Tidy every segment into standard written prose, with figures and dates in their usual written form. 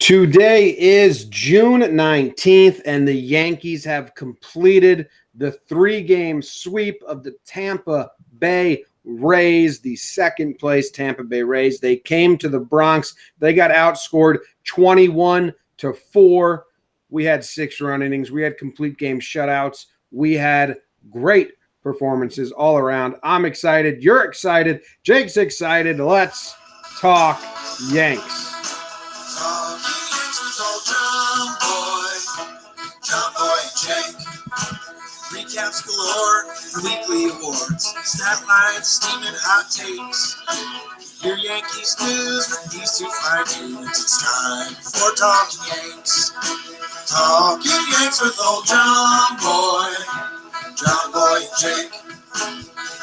Today is June 19th, and the Yankees have completed the three-game sweep of the Tampa Bay Rays, the second-place Tampa Bay Rays. They came to the Bronx. They got outscored 21-4. We had 6-run innings. We had complete game shutouts. We had great performances all around. I'm excited. You're excited. Jake's excited. Let's talk Yanks. Jomboy and Jake. Recaps galore for weekly awards. Stat lines, steaming hot takes. Your Yankees news with these two fine dudes. It's time for Talking Yanks. Talking Yanks with old Jomboy. Jomboy and Jake.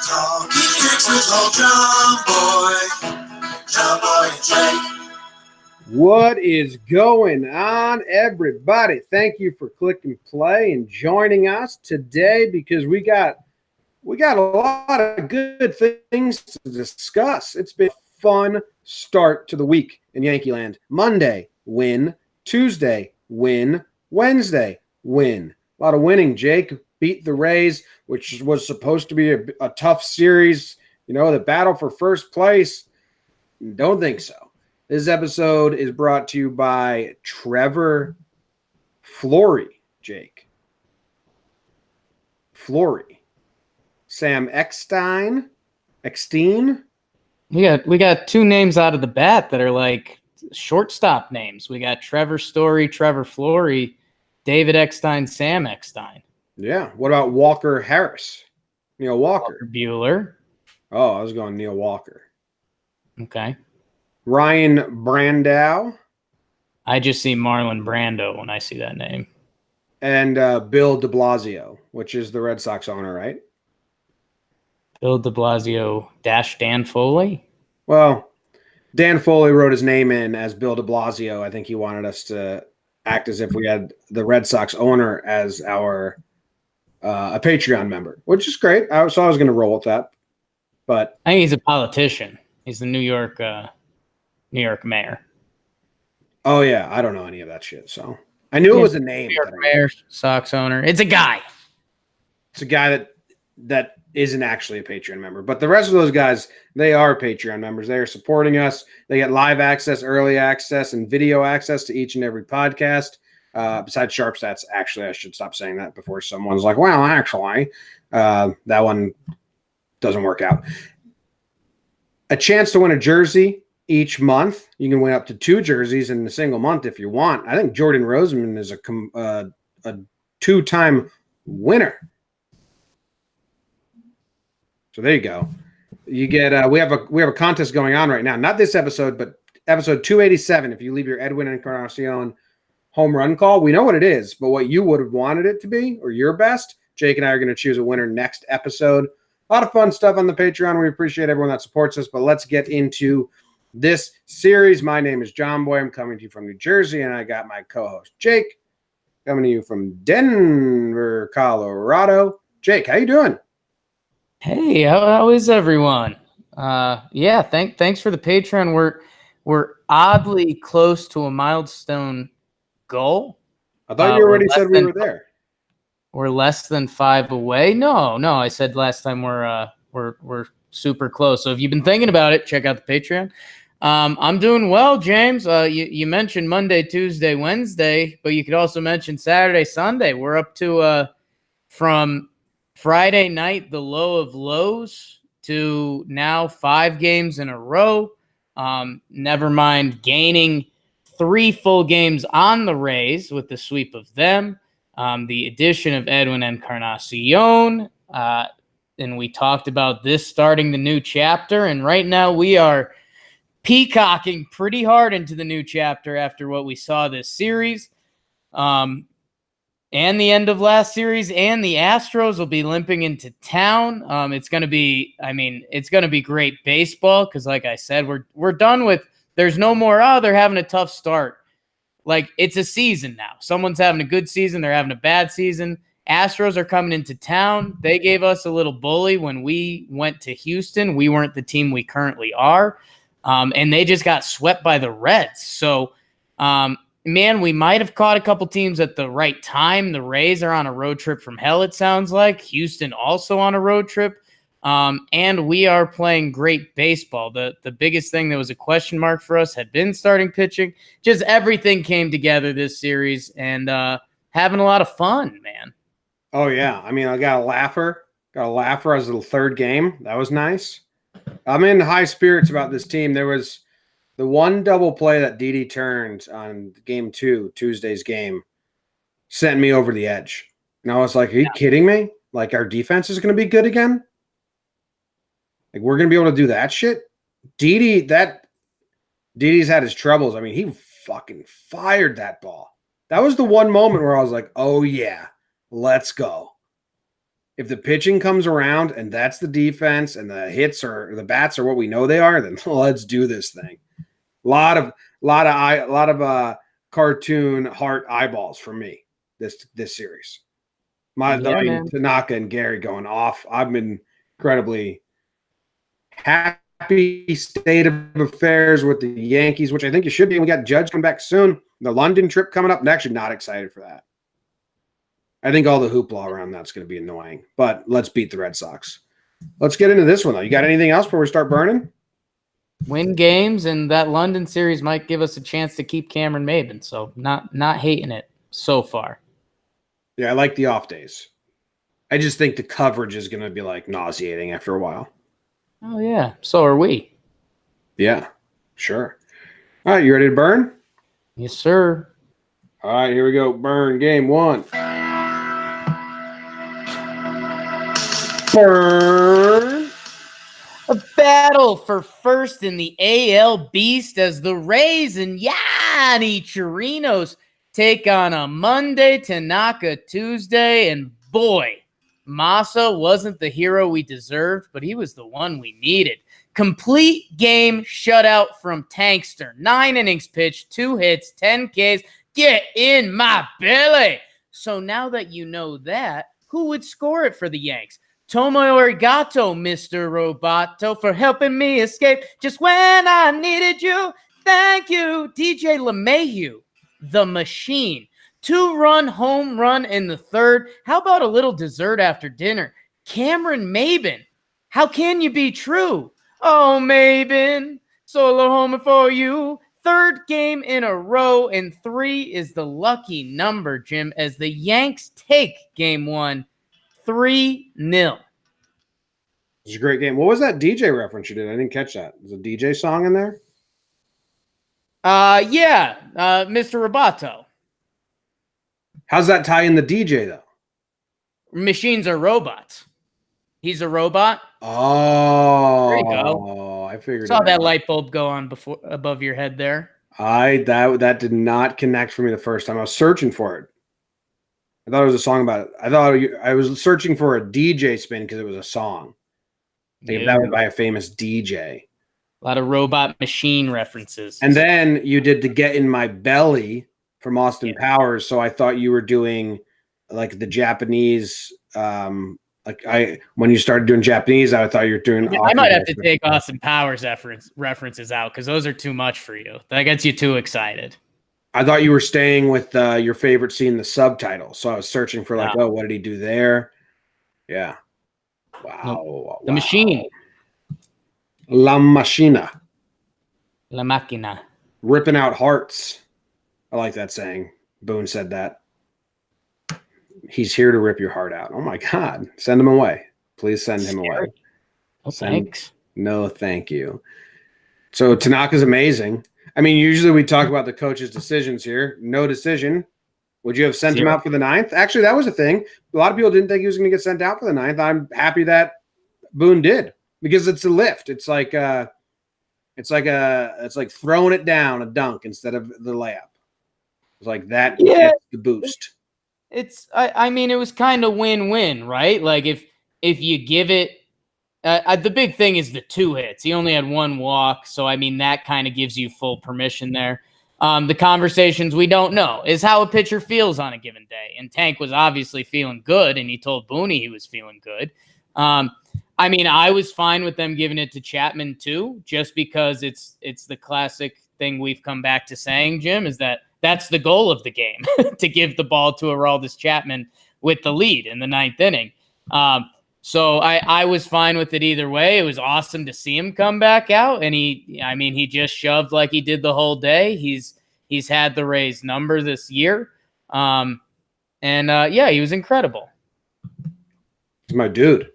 Talking Yanks with old Jomboy. Jomboy and Jake. What is going on, everybody? Thank you for clicking play and joining us today because we got a lot of good things to discuss. It's been a fun start to the week in Yankee land. Monday, win. Tuesday, win. Wednesday, win. A lot of winning. Jake beat the Rays, which was supposed to be a tough series. You know, the battle for first place. Don't think so. This episode is brought to you by Trevor Flory, Jake. Flory. Sam Eckstein. We got two names out of the bat that are like shortstop names. We got Trevor Story, Trevor Flory, David Eckstein, Sam Eckstein. Yeah. What about Walker Harris? Neil Walker. Bueller. Oh, I was going Neil Walker. Okay. Ryan Brandow. I just see Marlon Brando when I see that name. And Bill de Blasio, which is the Red Sox owner, right? Bill de Blasio - Dan Foley? Well, Dan Foley wrote his name in as Bill de Blasio. I think he wanted us to act as if we had the Red Sox owner as our a Patreon member, which is great. So I was going to roll with that. But I think he's a politician. He's the New York mayor. Oh, yeah. I don't know any of that shit. So I knew it was a name. New York mayor, Sox owner. It's a guy. It's a guy that isn't actually a Patreon member. But the rest of those guys, they are Patreon members. They are supporting us. They get live access, early access, and video access to each and every podcast. Besides Sharp Stats, actually, I should stop saying that before someone's like, well, actually, that one doesn't work out. A chance to win a jersey each month. You can win up to 2 jerseys in a single month if you want. I think Jordan Roseman is a 2-time winner. So there you go. You get we have a contest going on right now. Not this episode, but episode 287. If you leave your Edwin Encarnacion home run call, we know what it is, but what you would have wanted it to be or your best, Jake and I are going to choose a winner next episode. A lot of fun stuff on the Patreon. We appreciate everyone that supports us, but let's get into this series. My name is Jomboy. I'm coming to you from New Jersey, and I got my co-host, Jake, coming to you from Denver, Colorado. Jake, how you doing? Hey, how is everyone? Yeah, thanks for the Patreon. We're oddly close to a milestone goal. I thought you already said we were there. We're less than 5 away. No. I said last time we're super close. So if you've been thinking about it, check out the Patreon. I'm doing well, James. You mentioned Monday, Tuesday, Wednesday, but you could also mention Saturday, Sunday. We're up to from Friday night, the low of lows, to now 5 games in a row. Never mind gaining 3 full games on the Rays with the sweep of them. The addition of Edwin Encarnacion, and we talked about this starting the new chapter, and right now we are peacocking pretty hard into the new chapter after what we saw this series, and the end of last series, and the Astros will be limping into town. It's going to be great baseball because, like I said, we're done with. There's no more. Oh, they're having a tough start. Like, it's a season now. Someone's having a good season. They're having a bad season. Astros are coming into town. They gave us a little bully when we went to Houston. We weren't the team we currently are. And they just got swept by the Reds. So man, we might have caught a couple teams at the right time. The Rays are on a road trip from hell, it sounds like. Houston also on a road trip. And we are playing great baseball. The biggest thing that was a question mark for us had been starting pitching. Just everything came together this series, and having a lot of fun, man. Oh, yeah. I mean, I got a laugher. Got a laugher as the third game. That was nice. I'm in high spirits about this team. There was the one double play that Didi turned on game 2, Tuesday's game, sent me over the edge. And I was like, are you kidding me? Like, our defense is going to be good again? Like, we're going to be able to do that shit? Didi's had his troubles. I mean, he fucking fired that ball. That was the one moment where I was like, oh, yeah, let's go. If the pitching comes around and that's the defense and the hits or the bats are what we know they are, then let's do this thing. A lot of cartoon heart eyeballs for me this series. Tanaka and Gary going off. I've been incredibly happy state of affairs with the Yankees, which I think you should be. We got Judge coming back soon. The London trip coming up. I'm actually not excited for that. I think all the hoopla around that's going to be annoying, but let's beat the Red Sox. Let's get into this one, though. You got anything else before we start burning? Win games, and that London series might give us a chance to keep Cameron Maben, so not hating it so far. Yeah, I like the off days. I just think the coverage is going to be, like, nauseating after a while. Oh, yeah. So are we. Yeah, sure. All right, you ready to burn? Yes, sir. All right, here we go. Burn game 1. Burn. A battle for first in the AL Beast as the Rays and Yanni Chirinos take on a Monday, Tanaka Tuesday, and boy, Massa wasn't the hero we deserved, but he was the one we needed. Complete game shutout from Tankster. 9 innings pitched, 2 hits, 10 Ks. Get in my belly. So now that you know that, who would score it for the Yanks? Tomoyo Arigato, Mr. Roboto, for helping me escape just when I needed you. Thank you, DJ LeMahieu, the machine. 2-run home run in the third. How about a little dessert after dinner? Cameron Maben, how can you be true? Oh, Maben, solo homer for you. Third game in a row, and 3 is the lucky number, Jim, as the Yanks take game 1. 3-0. It's a great game. What was that DJ reference you did? I didn't catch that. Was a DJ song in there? Yeah, Mr. Roboto. How's that tie in the DJ, though? Machines are robots. He's a robot. Oh, there you go. I figured. Saw that light bulb go on above your head there. That did not connect for me the first time. I was searching for it. I thought it was a song about it. I was searching for a DJ spin because it was a song. That was by a famous DJ. A lot of robot machine references. And then you did the Get in My Belly from Austin Powers. So I thought you were doing like the Japanese. When you started doing Japanese, I thought you were doing. Yeah, I might have to take Austin Powers references out because those are too much for you. That gets you too excited. I thought you were staying with your favorite scene, the subtitle. So I was searching for what did he do there? Yeah. Wow. Nope. The machine. La Machina. La Máquina. Ripping out hearts. I like that saying. Boone said that. He's here to rip your heart out. Oh, my God. Send him away. Please send him away. Oh, thanks. No, thank you. So Tanaka's amazing. I mean, usually we talk about the coach's decisions here. No decision. Would you have sent him out for the 9th? Actually, that was a thing. A lot of people didn't think he was going to get sent out for the 9th. I'm happy that Boone did because it's a lift. It's like throwing it down a dunk instead of the layup. It's like that gets the boost. I mean, it was kind of win-win, right? Like if you give it, the big thing is the 2 hits. He only had 1 walk, so I mean that kind of gives you full permission there. The conversations we don't know is how a pitcher feels on a given day. And Tank was obviously feeling good, and he told Booney he was feeling good. I mean, I was fine with them giving it to Chapman too, just because it's the classic thing we've come back to saying, Jim, is that that's the goal of the game, to give the ball to Aroldis Chapman with the lead in the 9th inning. So I was fine with it either way. It was awesome to see him come back out, and he just shoved like he did the whole day. He's had the Rays number this year, and he was incredible. He's my dude.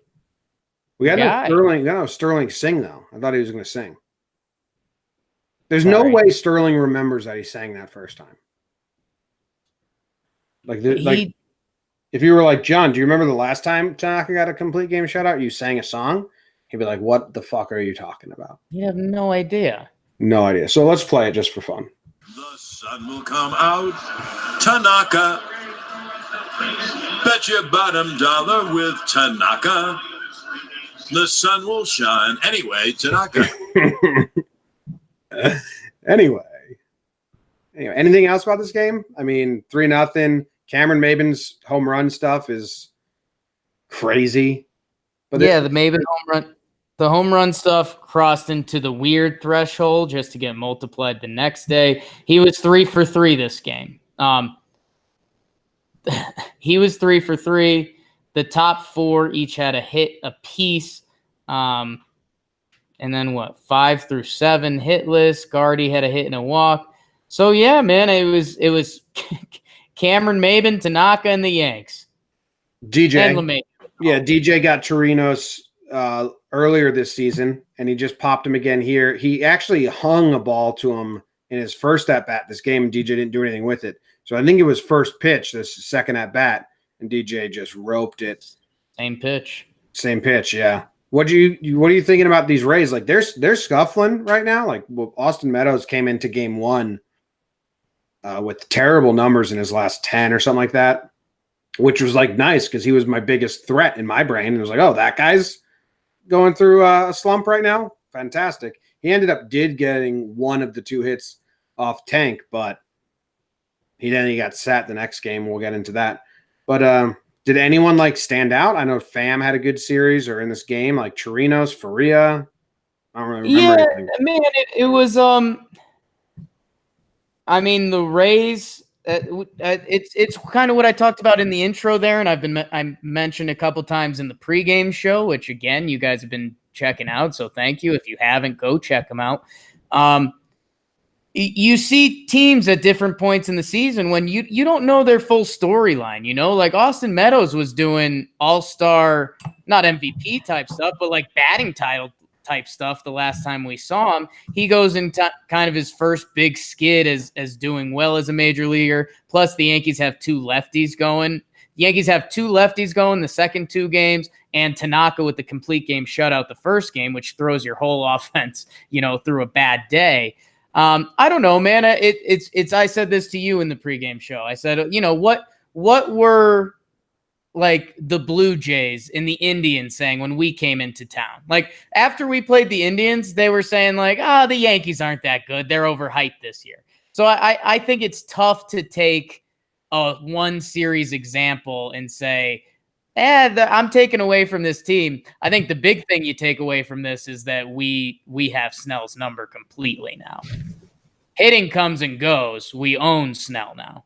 We got no Sterling sing though. I thought he was going to sing. There's no way Sterling remembers that he sang that first time. If you were like, John, do you remember the last time Tanaka got a complete game shutout? You sang a song? He'd be like, what the fuck are you talking about? You have no idea. No idea. So let's play it just for fun. The sun will come out, Tanaka. Bet your bottom dollar with Tanaka. The sun will shine. Anyway, Tanaka. Anyway, anything else about this game? I mean, 3-0. Cameron Maben's home run stuff is crazy. But the Maben home run stuff crossed into the weird threshold just to get multiplied the next day. He was 3 for 3 this game. He was 3 for 3. The top 4 each had a hit apiece. And then 5 through 7 hitless. Gardy had a hit and a walk. So yeah, man, it was Cameron Maben, Tanaka, and the Yanks. DJ. And LeMay. Yeah, DJ got Chirinos earlier this season, and he just popped him again here. He actually hung a ball to him in his first at-bat this game, and DJ didn't do anything with it. So I think it was first pitch, this second at-bat, and DJ just roped it. Same pitch, yeah. What are you thinking about these Rays? Like they're scuffling right now. Like Austin Meadows came into game 1 with terrible numbers in his last 10 or something like that, which was like nice because he was my biggest threat in my brain. And it was like, oh, that guy's going through a slump right now. Fantastic. He ended up getting one of the 2 hits off Tank, but he got sat the next game. We'll get into that. But did anyone like stand out? I know Pham had a good series or in this game, like Chirinos, Faria. I don't really remember anything. Man, it was I mean, the Rays. It's kind of what I talked about in the intro there, and I mentioned a couple times in the pregame show, which again you guys have been checking out. So thank you. If you haven't, go check them out. You see teams at different points in the season when you don't know their full storyline. You know, like Austin Meadows was doing all-star, not MVP type stuff, but like batting title type stuff the last time we saw him. He goes into kind of his first big skid as doing well as a major leaguer. Plus the Yankees have 2 lefties going. The Yankees have 2 lefties going the second 2 games, and Tanaka with the complete game shutout the first game, which throws your whole offense, through a bad day. I don't know, man. It's I said this to you in the pregame show. I said, what were like the Blue Jays and the Indians saying when we came into town? Like after we played the Indians, they were saying like, the Yankees aren't that good. They're overhyped this year. So I think it's tough to take a one series example and say, I'm taking away from this team. I think the big thing you take away from this is that we have Snell's number completely now. Hitting comes and goes. We own Snell now.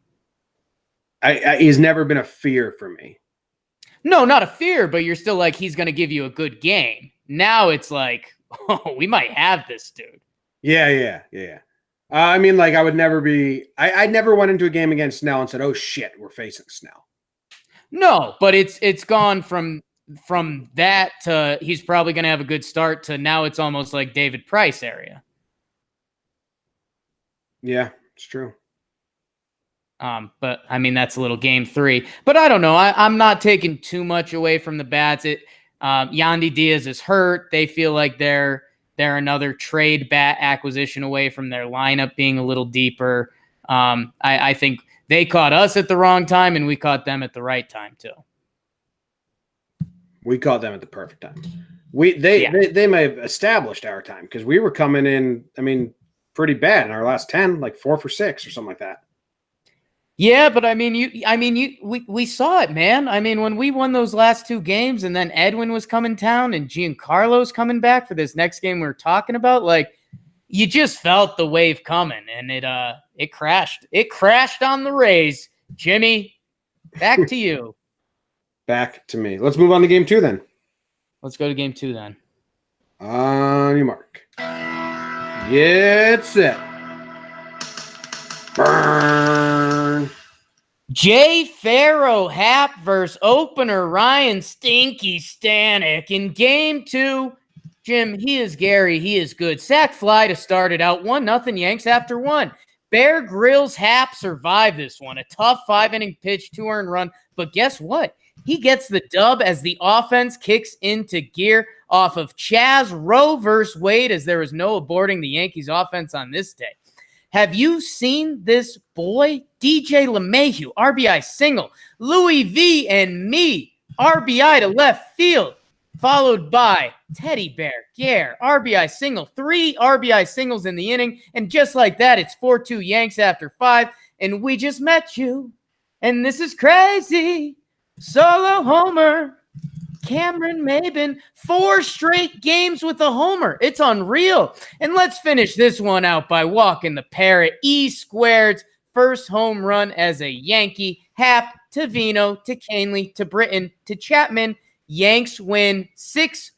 He's never been a fear for me. No, not a fear, but you're still like, he's going to give you a good game. Now it's like, we might have this dude. Yeah. I mean, like I would never be. I never went into a game against Snell and said, "Oh shit, we're facing Snell." No, but it's gone from that to he's probably going to have a good start to now it's almost like David Price area. Yeah, it's true. But I mean that's a little game 3. But I don't know. I'm not taking too much away from the bats. Yandy Diaz is hurt. They feel like they're another trade bat acquisition away from their lineup being a little deeper. I think they caught us at the wrong time, and we caught them at the right time too. We caught them at the perfect time. They may have established our time because we were coming in. I mean, pretty bad in our last 10, like 4 for 6 or something like that. Yeah, but we saw it, man. I mean, when we won those last 2 games, and then Edwin was coming down, and Giancarlo's coming back for this next game we were talking about, like. You just felt the wave coming, and it crashed. It crashed on the Rays. Jimmy, back to you. Back to me. Let's move on to game 2 then. Let's go to game 2 then. On your mark. Get set. Burn. Jay Farrow Hap versus opener Ryan Stinky Stanek in game 2. Jim, he is Gary. He is good. Sack fly to start it out. 1-0 Yanks after 1. Bear Grylls Hap survived this one. A tough 5-inning pitch, 2 earned run. But guess what? He gets the dub as the offense kicks into gear off of Chaz Rowe versus Wade, as there was no aborting the Yankees offense on this day. Have you seen this boy? DJ LeMahieu, RBI single. Louis V and me, RBI to left field. Followed by Teddy Bear Gare, RBI single. 3 RBI singles in the inning. And just like that, it's 4-2 Yanks after 5. And we just met you. And this is crazy. Solo homer. Cameron Maben, 4 straight games with a homer. It's unreal. And let's finish this one out by walking the parrot. E-squared's first home run as a Yankee. Hap to Vino to Canely to Britton to Chapman. Yanks win 6-3.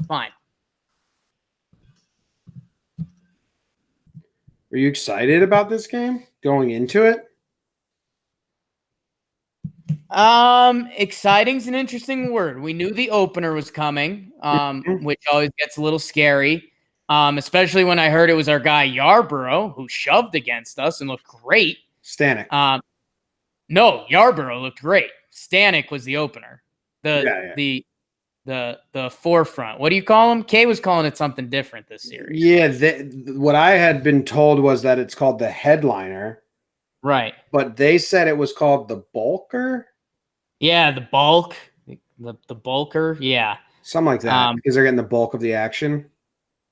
Fine. Are you excited about this game going into it? Exciting's an interesting word. We knew the opener was coming, which always gets a little scary, especially when I heard it was our guy Yarborough who shoved against us and looked great. Stanek. No, Yarborough looked great. Stanek was the opener. The forefront. What do you call him? Kay was calling it something different this series. Yeah, what I had been told was that it's called the headliner. Right. But they said it was called the bulker. Yeah, the bulk. The bulker. Yeah. Something like that. Because they're getting the bulk of the action.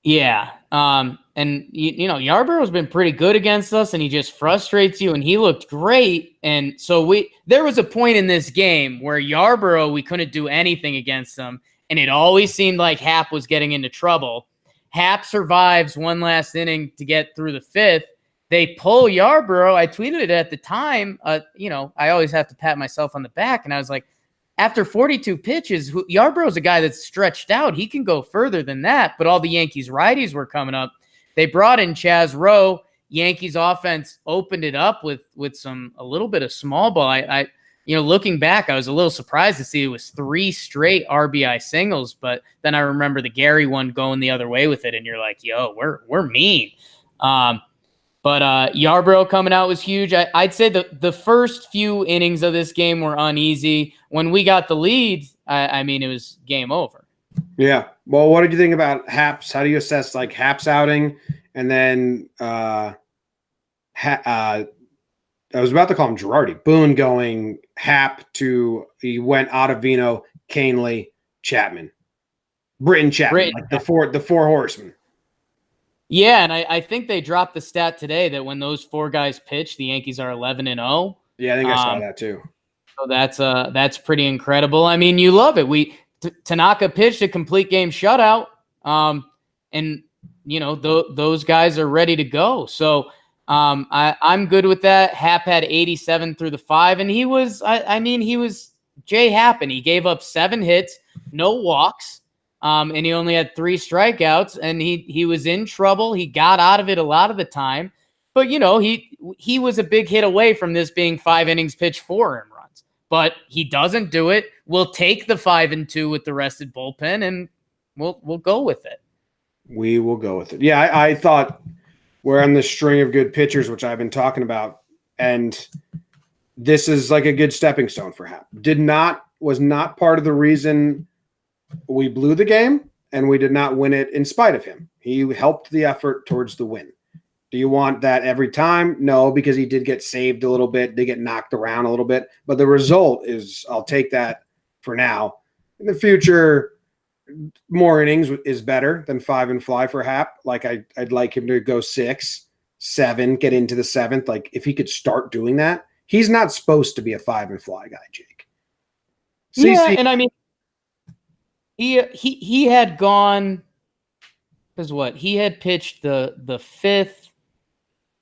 Yeah. And you know, Yarborough's been pretty good against us, and he just frustrates you, and he looked great. And so there was a point in this game where Yarborough, we couldn't do anything against him, and it always seemed like Hap was getting into trouble. Hap survives one last inning to get through the 5th. They pull Yarborough. I tweeted it at the time. You know, I always have to pat myself on the back, and I was like, after 42 pitches, Yarborough's a guy that's stretched out. He can go further than that, but all the Yankees righties were coming up. They brought in Chaz Rowe. Yankees offense opened it up with a little bit of small ball. I looking back, I was a little surprised to see it was 3 straight RBI singles, but then I remember the Gary one going the other way with it, and you're like, yo, we're mean. But Yarborough coming out was huge. I'd say the first few innings of this game were uneasy. When we got the lead, I mean, it was game over. Yeah. Well, what did you think about Hap's? How do you assess like Hap's outing? And then I was about to call him Girardi. Boone going Hap to he went Ottavino, Canely, Chapman, Chapman, like the four horsemen. Yeah, and I think they dropped the stat today that when those 4 guys pitch, the Yankees are 11-0. Yeah, I think I saw that too. So that's pretty incredible. I mean, you love it. Tanaka pitched a complete game shutout, and you know those guys are ready to go. So I'm good with that. Hap had 87 through the 5, and he was he was Jay Happen. He gave up 7 hits, no walks. And he only had 3 strikeouts, and he was in trouble. He got out of it a lot of the time, but you know he was a big hit away from this being 5 innings pitched 4 earned runs. But he doesn't do it. We'll take the 5-2 with the rested bullpen, and we'll go with it. We will go with it. Yeah, I thought we're on the string of good pitchers, which I've been talking about, and this is like a good stepping stone for Hap. Was not part of the reason we blew the game, and we did not win it in spite of him. He helped the effort towards the win. Do you want that every time? No, because he did get saved a little bit, did get knocked around a little bit. But the result is I'll take that for now. In the future, more innings is better than 5 and fly for Hap. Like I'd like him to go 6, 7, get into the 7th. Like if he could start doing that, he's not supposed to be a 5 and fly guy, Jake. Yeah, and I mean, he had gone because what he had pitched the 5th,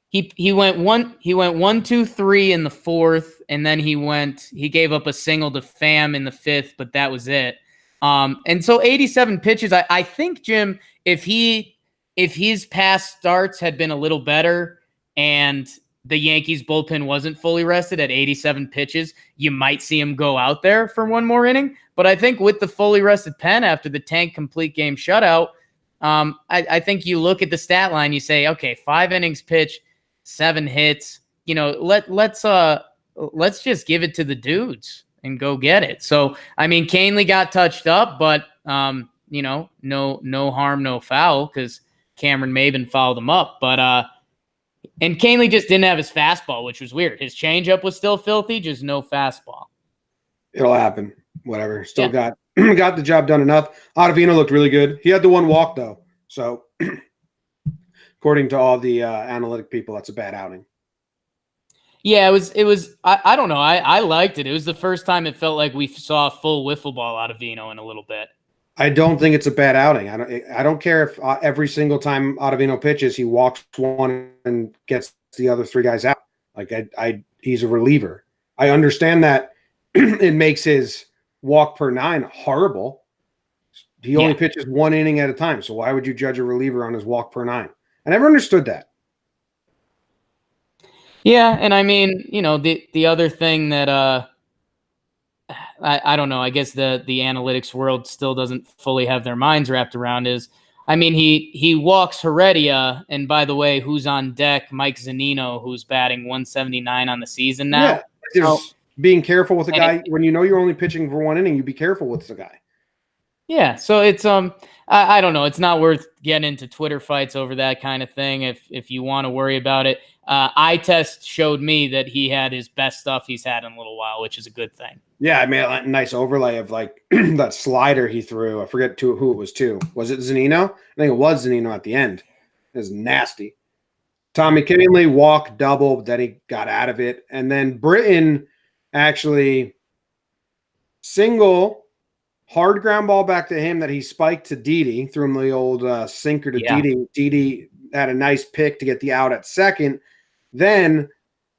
He went 1-2-3 in the fourth, and then he gave up a single to Pham in the fifth, but that was it. And so 87 pitches. I think, Jim, if his past starts had been a little better and the Yankees bullpen wasn't fully rested at 87 pitches, you might see him go out there for one more inning. But I think with the fully rested pen after the Tank complete game shutout, I think you look at the stat line, you say, okay, 5 innings pitched, 7 hits. Let's just give it to the dudes and go get it. So I mean, Canely got touched up, but no harm, no foul, because Cameron Maben fouled him up. But and Canely just didn't have his fastball, which was weird. His changeup was still filthy, just no fastball. It'll happen. Whatever. Still got the job done enough. Ottavino looked really good. He had the one walk though. So according to all the analytic people, that's a bad outing. Yeah, it was. I don't know. I liked it. It was the first time it felt like we saw a full wiffle ball out of Vino in a little bit. I don't think it's a bad outing. I don't care if every single time Ottavino pitches, he walks one and gets the other 3 guys out. Like he's a reliever. I understand that it makes his walk per 9 horrible. He only pitches 1 inning at a time. So why would you judge a reliever on his walk per 9? I never understood that. Yeah, and I mean, the other thing that I don't know, I guess the analytics world still doesn't fully have their minds wrapped around is, I mean, he walks Heredia, and by the way, who's on deck? Mike Zunino, who's batting 179 on the season now. Yeah, being careful with a guy when you know you're only pitching for 1 inning, you be careful with the guy. Yeah, so it's I don't know. It's not worth getting into Twitter fights over that kind of thing if you want to worry about it. Eye test showed me that he had his best stuff he's had in a little while, which is a good thing. Yeah, I made a nice overlay of like that slider he threw. I forget who it was to. Was it Zunino? I think it was Zunino at the end. It was nasty. Tommy Canely walk double, but then he got out of it. And then Britton actually single hard ground ball back to him that he spiked to Didi, threw him the old sinker to Didi. Didi had a nice pick to get the out at second. Then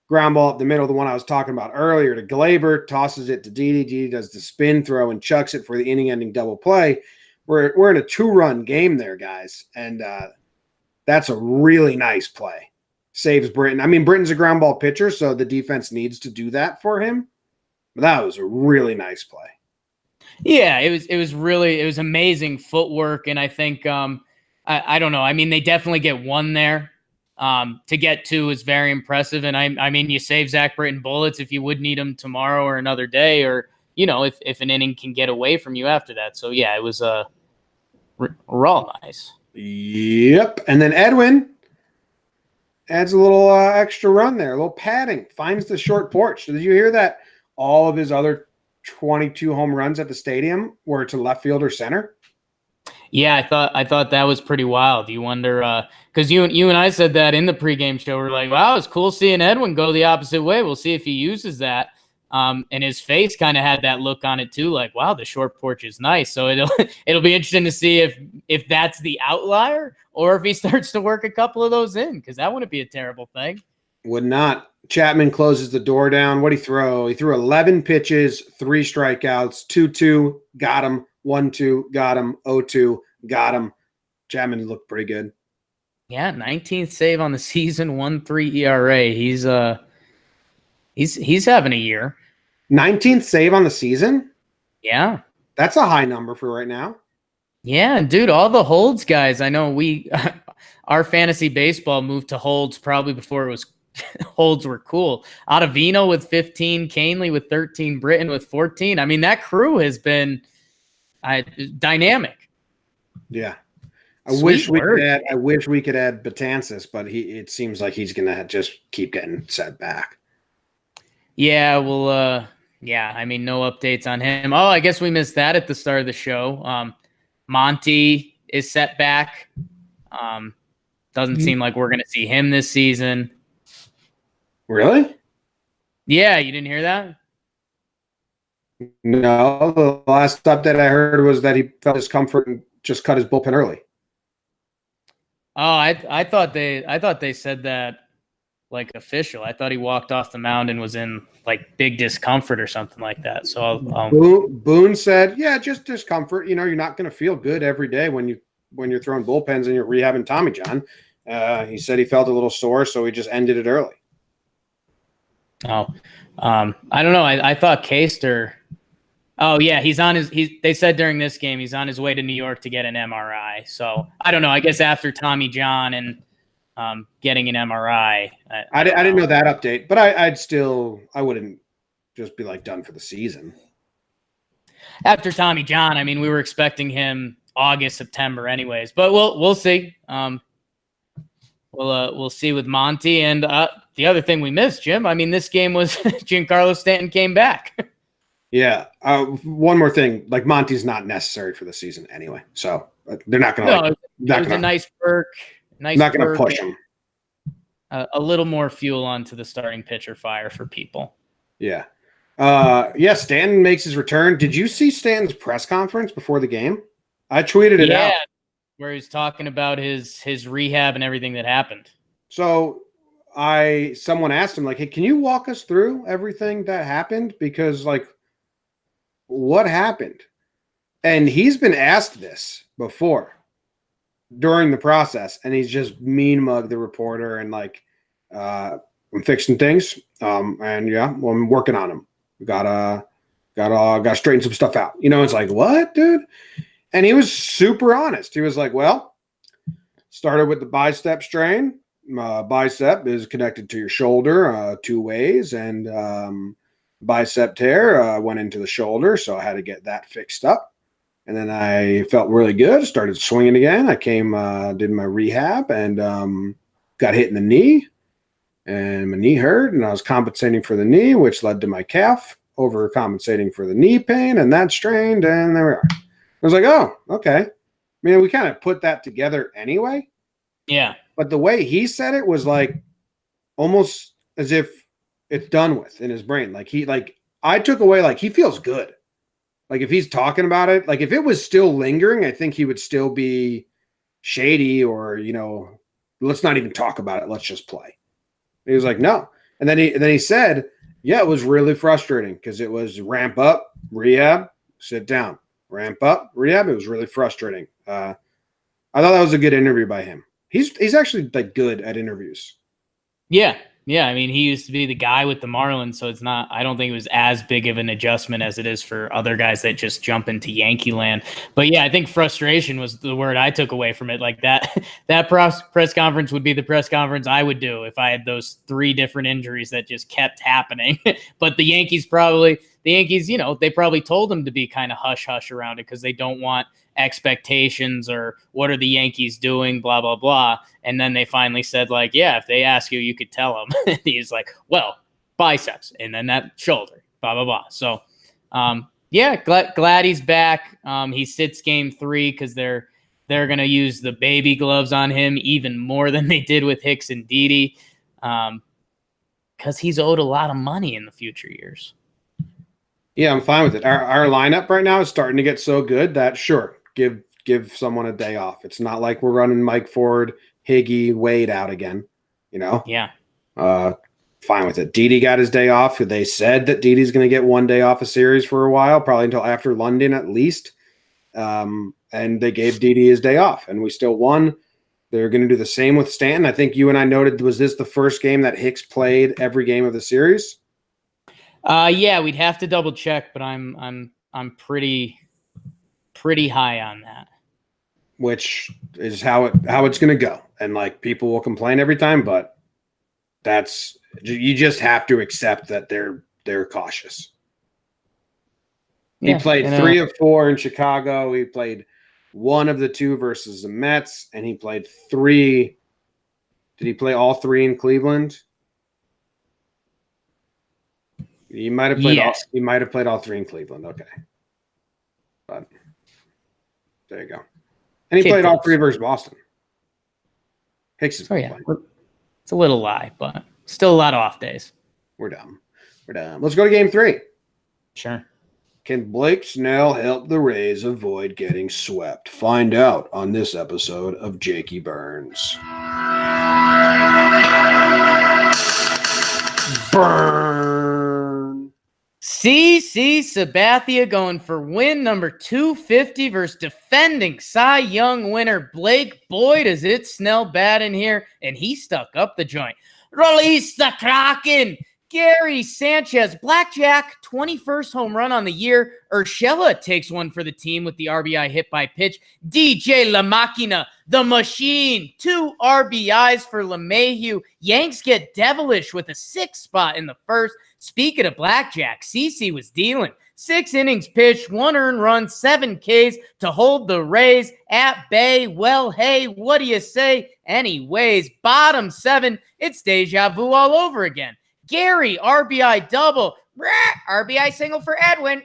ground ball up the middle, the one I was talking about earlier, to Glaber, tosses it to Didi. Didi does the spin throw and chucks it for the inning-ending double play. We're in a 2-run game there, guys, and that's a really nice play. Saves Britton. I mean, Britton's a ground ball pitcher, so the defense needs to do that for him. But that was a really nice play. Yeah, it was amazing footwork, and I think I don't know. I mean, they definitely get 1 there. To get 2 is very impressive, and I mean, you save Zach Britton bullets if you would need him tomorrow or another day, or if an inning can get away from you after that. So yeah, it was raw nice. Yep, and then Edwin adds a little extra run there, a little padding, finds the short porch. Did you hear that? All of his other 22 home runs at the stadium were to left field or center. Yeah, I thought that was pretty wild. You wonder because you and I said that in the pregame show. We're like, wow, it's cool seeing Edwin go the opposite way. We'll see if he uses that. And his face kind of had that look on it too, like, wow, the short porch is nice. So it'll be interesting to see if that's the outlier or if he starts to work a couple of those in, because that wouldn't be a terrible thing. Would not. Chapman closes the door down. What'd he throw? He threw 11 pitches, 3 strikeouts, 2-2, got him, 1-2, got him, 0-2, got him. Chapman looked pretty good. Yeah, 19th save on the season, 1.3 ERA. He's having a year. 19th save on the season? Yeah. That's a high number for right now. Yeah, dude, all the holds guys. I know our fantasy baseball moved to holds probably before it was holds were cool. Ottavino with 15, Canely with 13, Britton with 14. I mean, that crew has been dynamic. Yeah. I wish we could add Betances, but it seems like he's gonna just keep getting set back. Yeah, well, yeah, I mean, no updates on him. Oh, I guess we missed that at the start of the show. Monty is set back. Doesn't seem like we're going to see him this season. Really? Yeah, you didn't hear that? No, the last update I heard was that he felt discomfort and just cut his bullpen early. Oh, I thought they said that like official. I thought he walked off the mound and was in like big discomfort or something like that. So Boone said, yeah, just discomfort. You know, you're not going to feel good every day when you're throwing bullpens and you're rehabbing Tommy John. He said he felt a little sore, so he just ended it early. I don't know. I thought Caster. Oh yeah, they said during this game he's on his way to New York to get an MRI. So I don't know. I guess after Tommy John and getting an MRI. I didn't know that update, but I wouldn't just be like done for the season. After Tommy John, I mean, we were expecting him August, September, anyways. But we'll see. We'll see with Monty. And the other thing we missed, Jim. I mean, this game was Giancarlo Stanton came back. Yeah. One more thing, like Monty's not necessary for the season anyway, so they're not going to. No, it was a nice perk. Not going to push him. A little more fuel onto the starting pitcher fire for people. Yeah. Stanton makes his return. Did you see Stanton's press conference before the game? I tweeted it out. Where he's talking about his rehab and everything that happened. So someone asked him, like, hey, can you walk us through everything that happened? Because, like, what happened? And he's been asked this before during the process, and he's just mean mugged the reporter and like, I'm fixing things. And yeah, well, I'm working on them. Gotta straighten some stuff out. You know, it's like, what, dude? And he was super honest. He was like, well, started with the bicep strain. Bicep is connected to your shoulder 2 ways, and bicep tear went into the shoulder, so I had to get that fixed up. And then I felt really good, started swinging again. I did my rehab, and got hit in the knee, and my knee hurt, and I was compensating for the knee, which led to my calf overcompensating for the knee pain, and that strained, and there we are. I was like, oh, okay. I mean, we kind of put that together anyway. Yeah. But the way he said it was like almost as if it's done with in his brain. I took away, like, he feels good. Like, if he's talking about it, like, if it was still lingering, I think he would still be shady or, you know, let's not even talk about it. Let's just play. He was like, no. And then he said, yeah, it was really frustrating because it was ramp up, rehab, sit down. Ramp up, rehab. It was really frustrating. I thought that was a good interview by him. He's actually like good at interviews. Yeah. I mean, he used to be the guy with the Marlins, so it's not. I don't think it was as big of an adjustment as it is for other guys that just jump into Yankee land. But yeah, I think frustration was the word I took away from it. Like that press conference would be the press conference I would do if I had those 3 different injuries that just kept happening. But the Yankees, you know, they probably told him to be kind of hush-hush around it because they don't want expectations or what are the Yankees doing, blah, blah, blah. And then they finally said, like, yeah, if they ask you, you could tell them. And he's like, well, biceps and then that shoulder, blah, blah, blah. So, glad he's back. He sits game 3 because they're going to use the baby gloves on him even more than they did with Hicks and Didi because he's owed a lot of money in the future years. Yeah, I'm fine with it. Our lineup right now is starting to get so good that, sure, give someone a day off. It's not like we're running Mike Ford, Higgy, Wade out again, you know? Yeah. Fine with it. Didi got his day off. They said that Didi's going to get 1 day off a series for a while, probably until after London at least. And they gave Didi his day off, and we still won. They're going to do the same with Stanton. I think you and I noted, was this the first game that Hicks played every game of the series? Yeah, we'd have to double check, but I'm pretty high on that. Which is how it's going to go. And like people will complain every time, but you just have to accept that they're cautious. Yeah, he played 3 of 4 in Chicago. He played 1 of the 2 versus the Mets, and he played 3. Did he play all 3 in Cleveland? He might have played. Yes. He might have played all 3 in Cleveland. Okay, but there you go. And he played all 3 versus Boston. Hicks is playing. It's a little lie, but still a lot of off days. We're done. Let's go to game 3. Sure. Can Blake Snell help the Rays avoid getting swept? Find out on this episode of Jakey Burns. Burn. CC Sabathia going for win number 250 versus defending Cy Young winner Blake Boyd as it's Snell bad in here, and he stuck up the joint. Release the Kraken. Gary Sanchez, Blackjack, 21st home run on the year. Urshela takes one for the team with the RBI hit by pitch. DJ La Machina, the machine, 2 RBIs for LeMahieu. Yanks get devilish with a 6th spot in the first. Speaking of Blackjack, CC was dealing. 6 innings pitched, 1 earned run, 7 Ks to hold the Rays at bay. Well, hey, what do you say? Anyways, bottom 7, it's deja vu all over again. Gary, RBI double. RBI single for Edwin.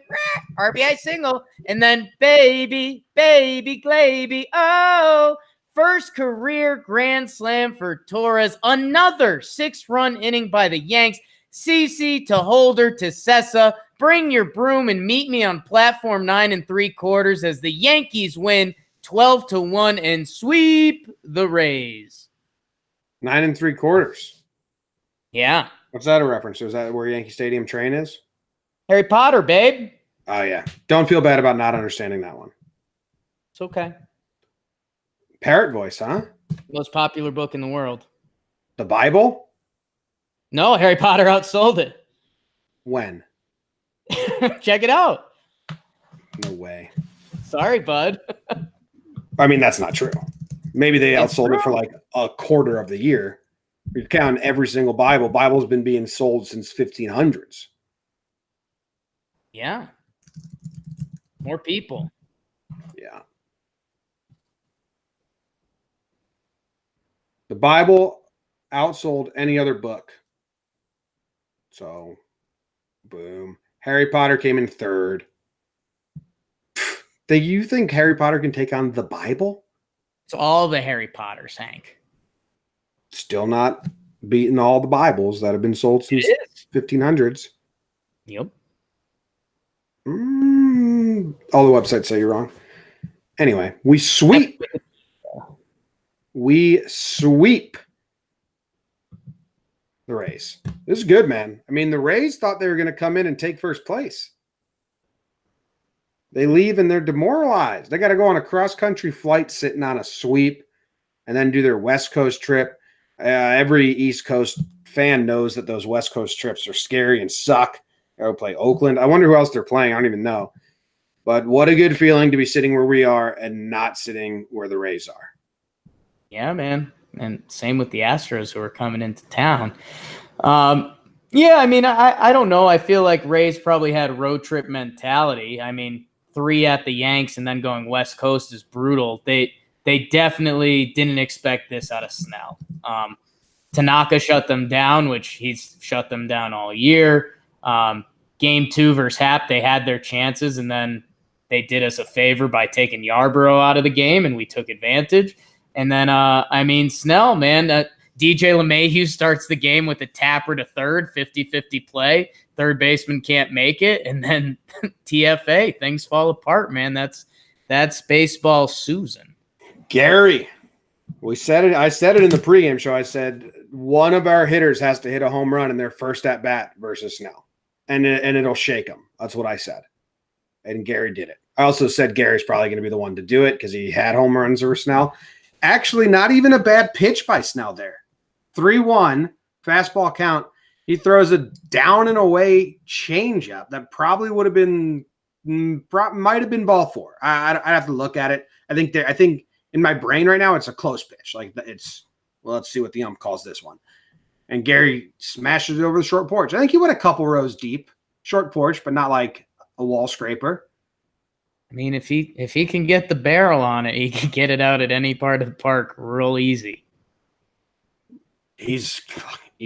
RBI single. And then baby Glaby. Oh, first career grand slam for Torres. Another 6-run inning by the Yanks. CC to Holder to Sessa. Bring your broom and meet me on platform 9 3/4 as the Yankees win 12-1 and sweep the Rays. 9 3/4. Yeah. What's that a reference to? Is that where Yankee Stadium train is? Harry Potter, babe. Oh, yeah. Don't feel bad about not understanding that one. It's okay. Parrot voice, huh? Most popular book in the world. The Bible? No, Harry Potter outsold it. When? Check it out. No way. Sorry, bud. I mean, that's not true. Maybe they It's outsold true. it for like a quarter of the year. You're counting every single Bible. Bible's been being sold since 1500s. Yeah. More people. Yeah. The Bible outsold any other book. So, boom. Harry Potter came in 3rd. Do you think Harry Potter can take on the Bible? It's all the Harry Potters, Hank. Still not beating all the Bibles that have been sold since 1500s. Yep. All the websites say you're wrong. Anyway, we sweep. We sweep the Rays. This is good, man. I mean, the Rays thought they were going to come in and take first place. They leave and they're demoralized. They got to go on a cross-country flight sitting on a sweep and then do their West Coast trip. Every East Coast fan knows that those West Coast trips are scary and suck. They'll play Oakland. I wonder who else they're playing. I don't even know. But what a good feeling to be sitting where we are and not sitting where the Rays are. Yeah, man. And same with the Astros who are coming into town. Yeah, I mean, I don't know. I feel like Rays probably had road trip mentality. I mean, 3 at the Yanks and then going West Coast is brutal. They definitely didn't expect this out of Snell. Tanaka shut them down, which he's shut them down all year. Game 2 versus Hap, they had their chances, and then they did us a favor by taking Yarborough out of the game, and we took advantage. And then, I mean, Snell, man, DJ LeMahieu starts the game with a tapper to third, 50-50 play. Third baseman can't make it, and then TFA, things fall apart, man. That's baseball, Susan. Gary, we said it. I said it in the pregame show. I said one of our hitters has to hit a home run in their first at bat versus Snell, and it'll shake them. That's what I said, and Gary did it. I also said Gary's probably going to be the one to do it because he had home runs over Snell. Actually, not even a bad pitch by Snell there. 3-1 fastball count. He throws a down and away changeup that probably would have been, might have been ball 4. I'd have to look at it. I think in my brain right now it's a close pitch. Like it's, well, let's see what the ump calls this one. And Gary smashes it over the short porch. I think he went a couple rows deep, short porch, but not like a wall scraper. I mean, if he can get the barrel on it, he can get it out at any part of the park real easy. He's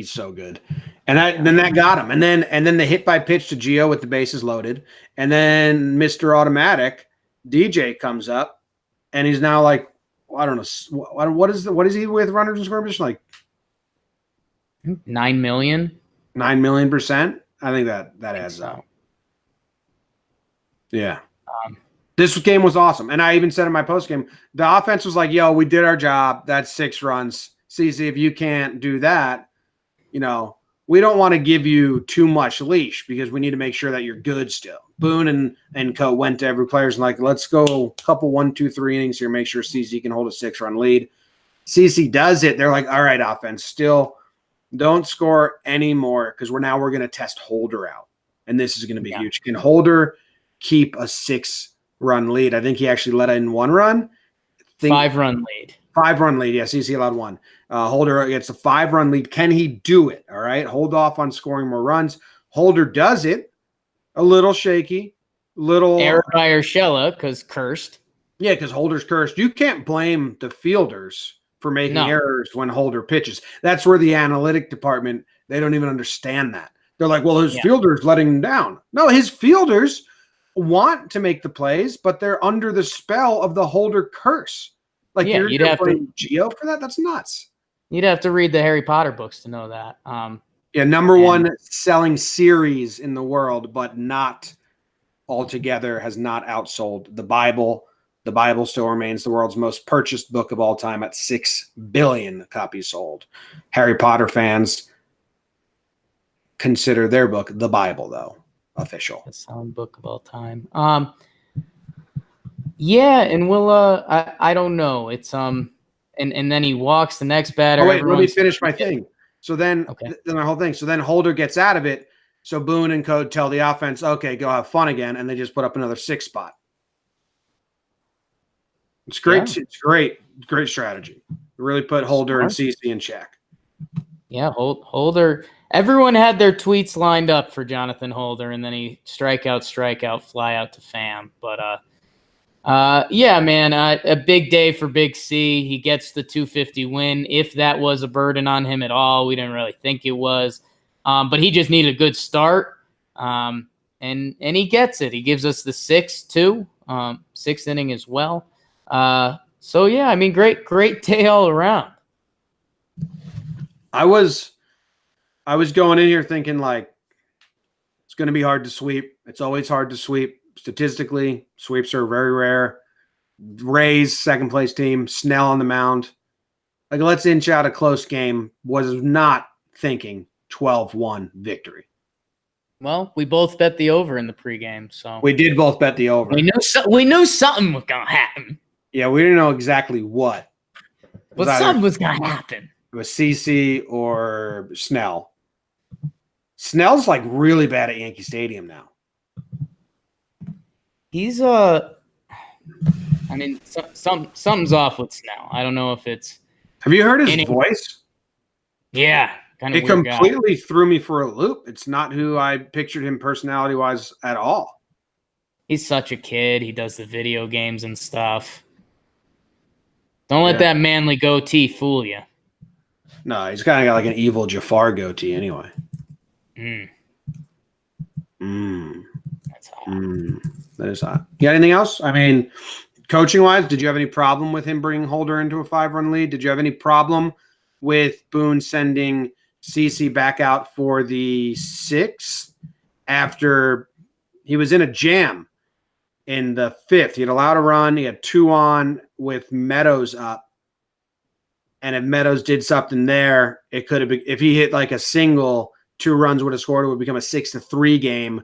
so good. And then that got him. And then the hit by pitch to Gio with the bases loaded. And then Mr. Automatic, DJ comes up, and he's now like, I don't know, what is he with runners in scoring position? Like 9 million? 9 million%. I think that adds up. Yeah. This game was awesome. And I even said in my post game, the offense was like, yo, we did our job. That's 6 runs. CC, if you can't do that, we don't want to give you too much leash because we need to make sure that you're good still. Boone and co went to every player's and like, let's go a couple 1, 2, 3 innings here, make sure CC can hold a 6-run lead. CC does it. They're like, all right, offense, still don't score anymore because we're going to test Holder out. And this is going to be huge. Can Holder keep a 6-run lead? I think he actually let in 1 run. 5-run lead. 5-run lead. Yeah, CC allowed 1. Holder gets a 5-run lead. Can he do it? All right. Hold off on scoring more runs. Holder does it. A little shaky. Little error by Urshela because cursed. Yeah, because Holder's cursed. You can't blame the fielders for making errors when Holder pitches. That's where the analytic department, they don't even understand that. They're like, well, his fielders letting him down. No, his fielders want to make the plays, but they're under the spell of the Holder curse. Like, you'd have to Geo for that? That's nuts. You'd have to read the Harry Potter books to know that. Number one selling series in the world, but not altogether has not outsold the Bible. The Bible still remains the world's most purchased book of all time at 6 billion copies sold. Harry Potter fans consider their book the Bible, though, official. The selling book of all time. Yeah, and we'll I don't know. It's and then he walks the next batter. Oh, wait, let me finish my thing. So then my whole thing. So then Holder gets out of it. So Boone and Code tell the offense, okay, go have fun again, and they just put up another 6 spot. It's great. Yeah. It's great strategy. Really put Holder and CC in check. Yeah, Holder. Everyone had their tweets lined up for Jonathan Holder, and then he strikeout, fly out to Fam. But yeah, man, a big day for Big C. He gets the 250 win. If that was a burden on him at all, we didn't really think it was. But he just needed a good start, and he gets it. He gives us the 6-2, 6th inning as well. So yeah, I mean, great day all around. I was going in here thinking like it's going to be hard to sweep. It's always hard to sweep. Statistically, sweeps are very rare. Rays, second place team, Snell on the mound. Like, let's inch out a close game. Was not thinking 12-1 victory. Well, we both bet the over in the pregame, so we did both bet the over. We knew something was gonna happen. Yeah, we didn't know exactly what. But something was gonna happen. It was CC or Snell. Snell's like really bad at Yankee Stadium now. He's I mean, something's off with Snell. I don't know if it's. Have you heard his voice? Yeah, kind of. It completely threw me for a loop. It's not who I pictured him personality-wise at all. He's such a kid. He does the video games and stuff. Don't let that manly goatee fool you. No, he's kind of got like an evil Jafar goatee anyway. That's hot. That is hot. You got anything else? I mean, coaching-wise, did you have any problem with him bringing Holder into a 5-run lead? Did you have any problem with Boone sending CC back out for the 6th after he was in a jam in the 5th? He had allowed a run. He had 2 on with Meadows up. And if Meadows did something there, it could have been, if he hit like a single, 2 runs would have scored. It would become a 6-3 game.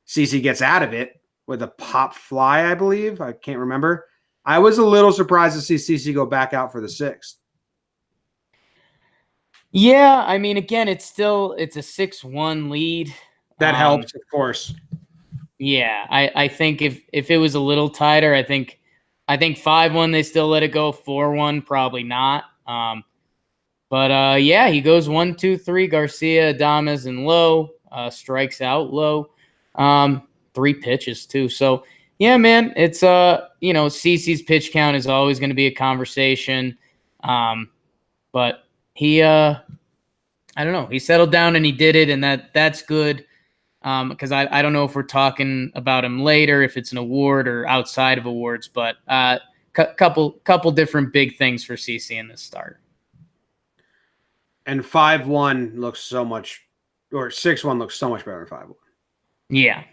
CC gets out of it with a pop fly, I believe. I can't remember. I was a little surprised to see CC go back out for the 6th. Yeah, I mean, again, it's a 6-1 lead. That helps, of course. Yeah, I think if it was a little tighter, I think 5-1 they still let it go. 4-1 probably not. But yeah, he goes 1, 2, 3. Garcia, Adames, and Lowe strikes out Lowe. 3 pitches too. So yeah, man, it's CC's pitch count is always going to be a conversation. But he I don't know, he settled down and he did it, and that's good. Because I don't know if we're talking about him later, if it's an award or outside of awards, but couple different big things for CC in this start. And 5-1 looks so much, or 6-1 looks so much better than 5-1. Yeah.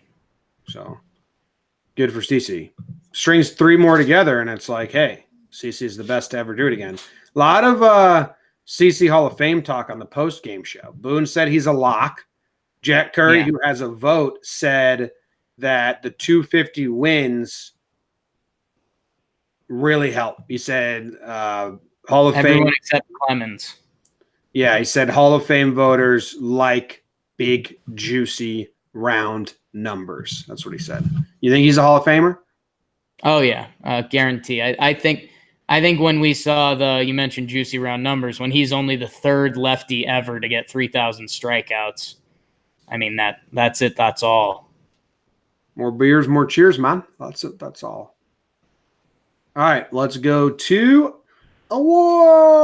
So good for CC. Strings 3 more together, and it's like, hey, CC is the best to ever do it again. A lot of CC Hall of Fame talk on the post-game show. Boone said he's a lock. Jack Curry, who has a vote, said that the 250 wins really help. He said Hall of Everyone Fame except Clemens. Yeah, he said Hall of Fame voters like big, juicy, round numbers. That's what he said. You think he's a Hall of Famer? Oh yeah, guarantee. I think when we saw you mentioned juicy round numbers, when he's only the third lefty ever to get 3,000 strikeouts. I mean that's it. That's all. More beers, more cheers, man. That's it. That's all. All right, let's go to awards.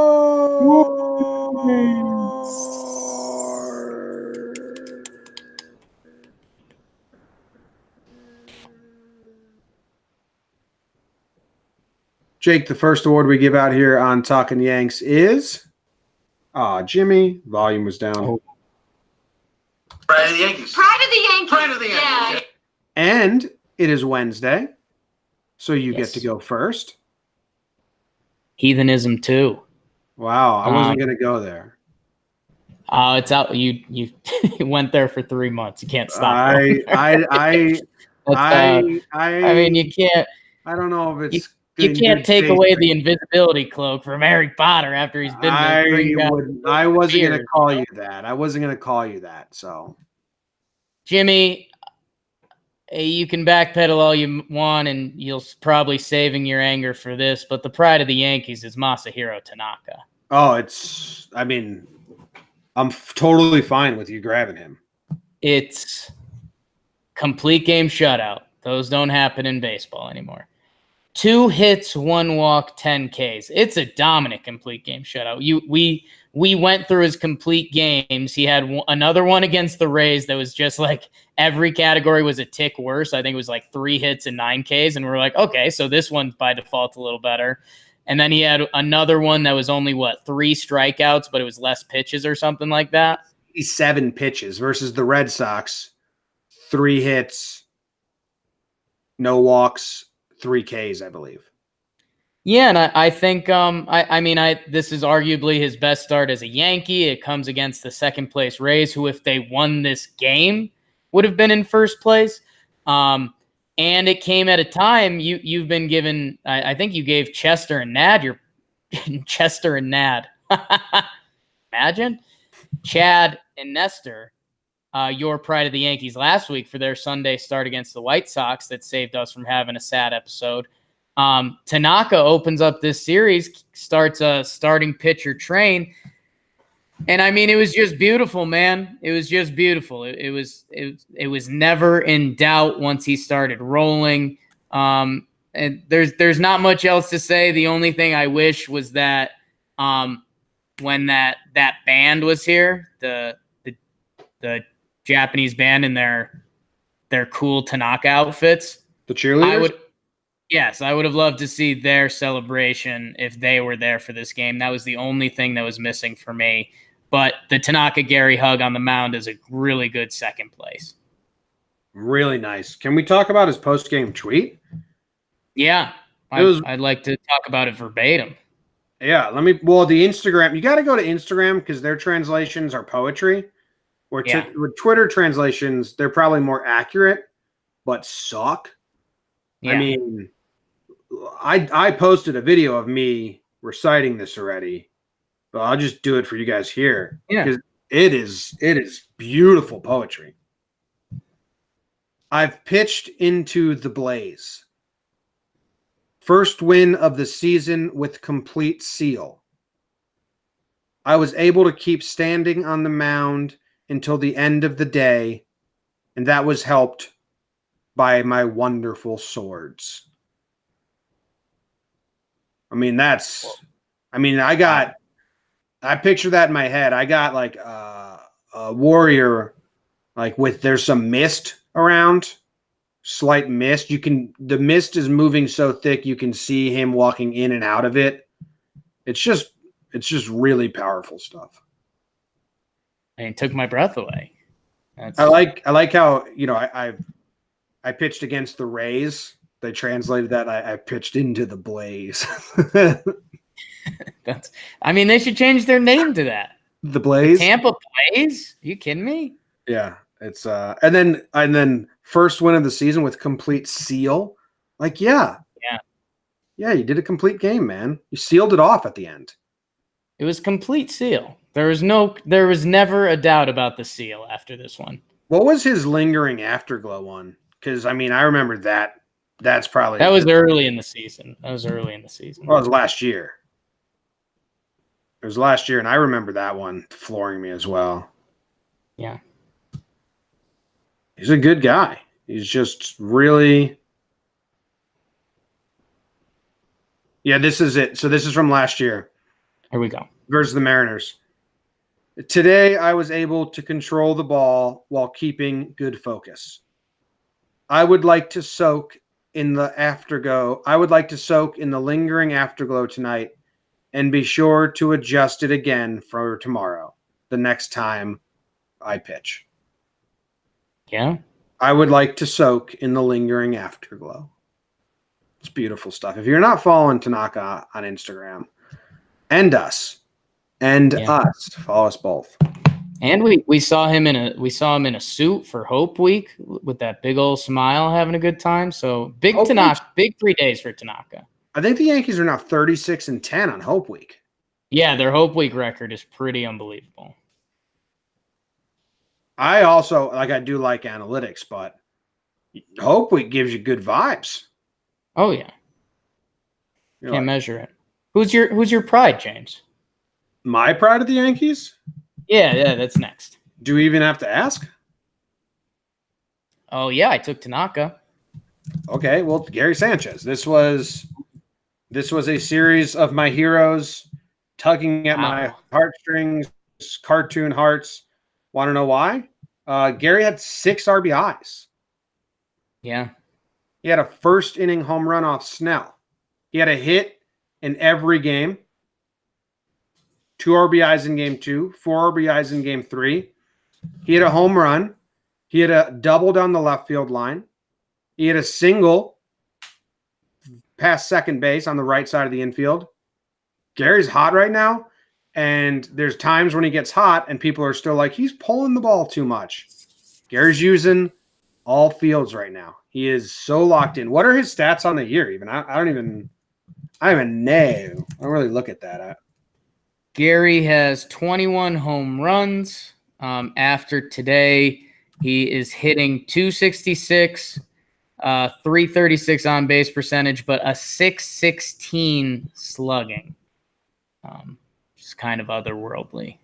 Jake, the first award we give out here on Talking Yanks is Jimmy. Volume was down. Oh. Pride of the Yankees. Pride of the Yankees. Pride of the Yankees. Yeah. And it is Wednesday, so you get Yes. to go first. Heathenism too. Wow, I wasn't going to go there. It's out. You went there for 3 months. You can't stop. I mean, you can't. I don't know if it's. You can't take away the invisibility cloak from Harry Potter after he's been. I wasn't going to call you that. I wasn't going to call you that. So, Jimmy, you can backpedal all you want, and you'll probably saving your anger for this. But the pride of the Yankees is Masahiro Tanaka. Oh, I'm totally fine with you grabbing him. It's complete game shutout. Those don't happen in baseball anymore. 2 hits, 1 walk, 10 Ks. It's a dominant complete game shutout. We went through his complete games. He had another one against the Rays that was just like every category was a tick worse. I think it was like 3 hits and 9 Ks. And we're like, okay, so this one's by default a little better. And then he had another one that was only, 3 strikeouts, but it was less pitches or something like that. 7 pitches versus the Red Sox, 3 hits, no walks, 3 Ks, I believe. Yeah, and I think this is arguably his best start as a Yankee. It comes against the second place Rays, who if they won this game would have been in first place. And it came at a time you've been given. I think you gave Chester and Nad Chester and Nad. Imagine Chad and Nestor, your pride of the Yankees last week for their Sunday start against the White Sox that saved us from having a sad episode. Tanaka opens up this series, starts a starting pitcher train. And I mean, it was just beautiful, man. It was just beautiful. It was never in doubt once he started rolling. And there's not much else to say. The only thing I wish was that when that band was here, the Japanese band in their cool Tanaka outfits, the cheerleaders. I would have loved to see their celebration if they were there for this game. That was the only thing that was missing for me. But the Tanaka Gary hug on the mound is a really good second place. Really nice. Can we talk about his post-game tweet? Yeah, I'd like to talk about it verbatim. Yeah, the Instagram, you got to go to Instagram because their translations are poetry. With Twitter translations, they're probably more accurate, but suck. Yeah. I mean, I posted a video of me reciting this already, but I'll just do it for you guys here. Yeah, because it is beautiful poetry. I've pitched into the blaze. First win of the season with complete seal. I was able to keep standing on the mound until the end of the day, and that was helped by my wonderful swords. I picture that in my head. I got like a warrior, like there's some mist around, slight mist. The mist is moving so thick you can see him walking in and out of it. It's just really powerful stuff. And it took my breath away. I like how, I pitched against the Rays. They translated that I pitched into the blaze. They should change their name to that. The Blaze. Tampa Blaze? Are you kidding me? Yeah, it's and then first win of the season with complete seal. Like, yeah, you did a complete game, man. You sealed it off at the end. It was complete seal. There was never a doubt about the seal after this one. What was his lingering afterglow one? Because I remember that. That was early in the season. Well, it was last year. It was last year, and I remember that one flooring me as well. Yeah. He's a good guy. He's just really... Yeah, this is it. So this is from last year. Here we go. Versus the Mariners. Today, I was able to control the ball while keeping good focus. I would like to soak in the afterglow. I would like to soak in the lingering afterglow tonight and be sure to adjust it again for tomorrow, the next time I pitch. Yeah. I would like to soak in the lingering afterglow. It's beautiful stuff. If you're not following Tanaka on Instagram, and us, follow us both. And we saw him in a suit for Hope Week with that big old smile, having a good time. So big 3 days for Tanaka. I think the Yankees are now 36-10 on Hope Week. Yeah, their Hope Week record is pretty unbelievable. I also I do like analytics, but Hope Week gives you good vibes. Oh yeah, can't measure it. Who's your pride, James? My pride of the Yankees? Yeah, that's next. Do we even have to ask? Oh yeah, I took Tanaka. Okay, well, Gary Sanchez. This was a series of my heroes tugging at my heartstrings, cartoon hearts. Want to know why? Gary had 6 RBIs. Yeah. He had a first inning home run off Snell. He had a hit in every game. 2 RBIs in game 2, 4 RBIs in game 3. He had a home run. He had a double down the left field line. He had a single past second base on the right side of the infield. Gary's hot right now, and there's times when he gets hot and people are still like, he's pulling the ball too much. Gary's using all fields right now. He is so locked in. What are his stats on the year even? I don't even know. I don't really look at that. Gary has 21 home runs. After today, he is hitting 266, 336 on base percentage, but a 616 slugging. Just kind of otherworldly.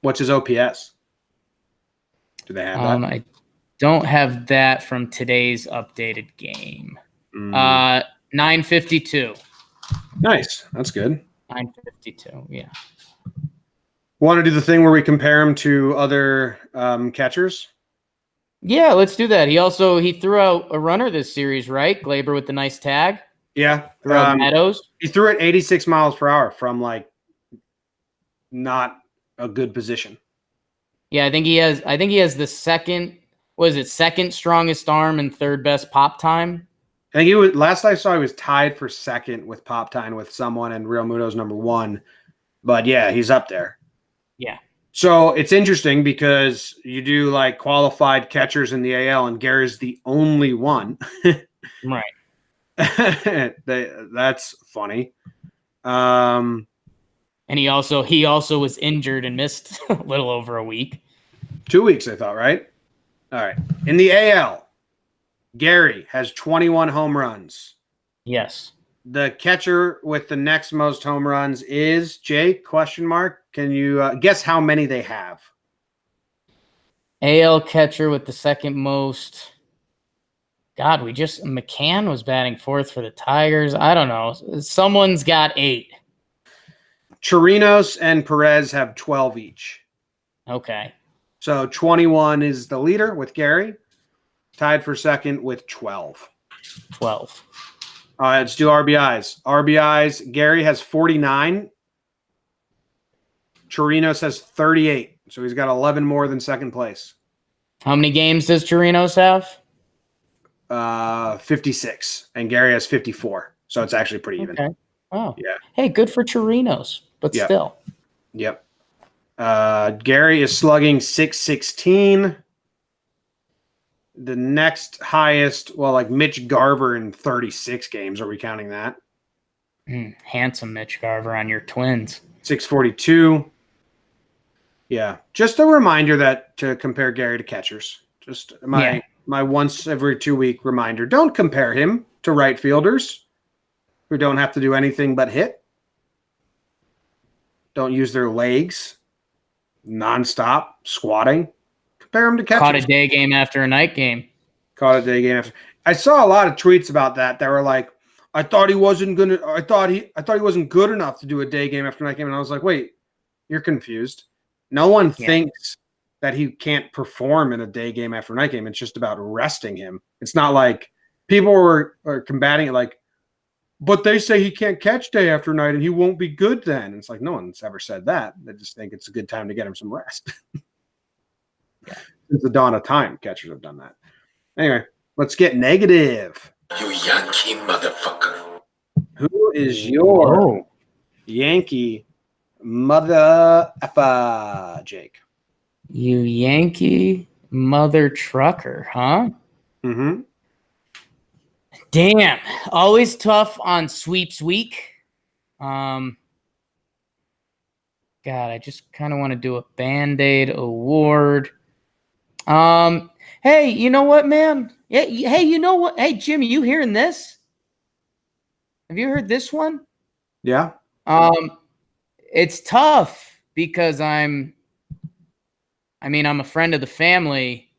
What's his OPS? Do they have that? I don't have that from today's updated game. 952. Nice. That's good. 952, yeah. Want to do the thing where we compare him to other catchers? Yeah, let's do that. He threw out a runner this series, right? Glaber with the nice tag. Yeah. Meadows. He threw it 86 miles per hour from not a good position. Yeah, I think he has the second strongest arm and third best pop time. I think he was, last I saw, he was tied for second with pop time with someone, and Real Muto's number 1. But yeah, he's up there. Yeah. So it's interesting because you do qualified catchers in the AL, and Gary's the only one. Right. That's funny. And he also was injured and missed a little over a week. 2 weeks, I thought, right? All right. In the AL, Gary has 21 home runs. Yes. The catcher with the next most home runs is Jake, ? Can you guess how many they have? AL catcher with the second most. God, McCann was batting 4th for the Tigers. I don't know. Someone's got 8. Chirinos and Perez have 12 each. Okay. So 21 is the leader with Gary, tied for second with 12. 12. All right, let's do RBIs. Gary has 49. Chirinos has 38. So he's got 11 more than second place. How many games does Chirinos have? 56. And Gary has 54. So it's actually pretty even. Oh, Yeah. hey, good for Chirinos, but Yep. still. Yep. Gary is slugging .616. The next highest, well, like Mitch Garver in 36 games. Are we counting that? Handsome Mitch Garver on your Twins. 642. Yeah. Just a reminder that to compare Gary to catchers. Just my once every 2 week reminder. Don't compare him to right fielders who don't have to do anything but hit. Don't use their legs nonstop squatting. Compare him to catchers. Caught a day game after a night game. Caught a day game after. I saw a lot of tweets about that were like, I thought he wasn't good enough to do a day game after night game. And I was like, wait, you're confused. No one thinks that he can't perform in a day game after night game. It's just about resting him. It's not like people are combating it like, but they say he can't catch day after night and he won't be good then. And it's like, no one's ever said that. They just think it's a good time to get him some rest. Since the dawn of time, catchers have done that. Anyway, let's get negative. You Yankee motherfucker. Who is your Yankee mother effa, Jake? You Yankee mother trucker, huh? Mm-hmm. Damn. Always tough on sweeps week. God, I just kind of want to do a Band-Aid award. Hey, you know what, man? Yeah, hey, you know what? Hey, Jimmy, you hearing this? Have you heard this one? Yeah. It's tough because I'm a friend of the family.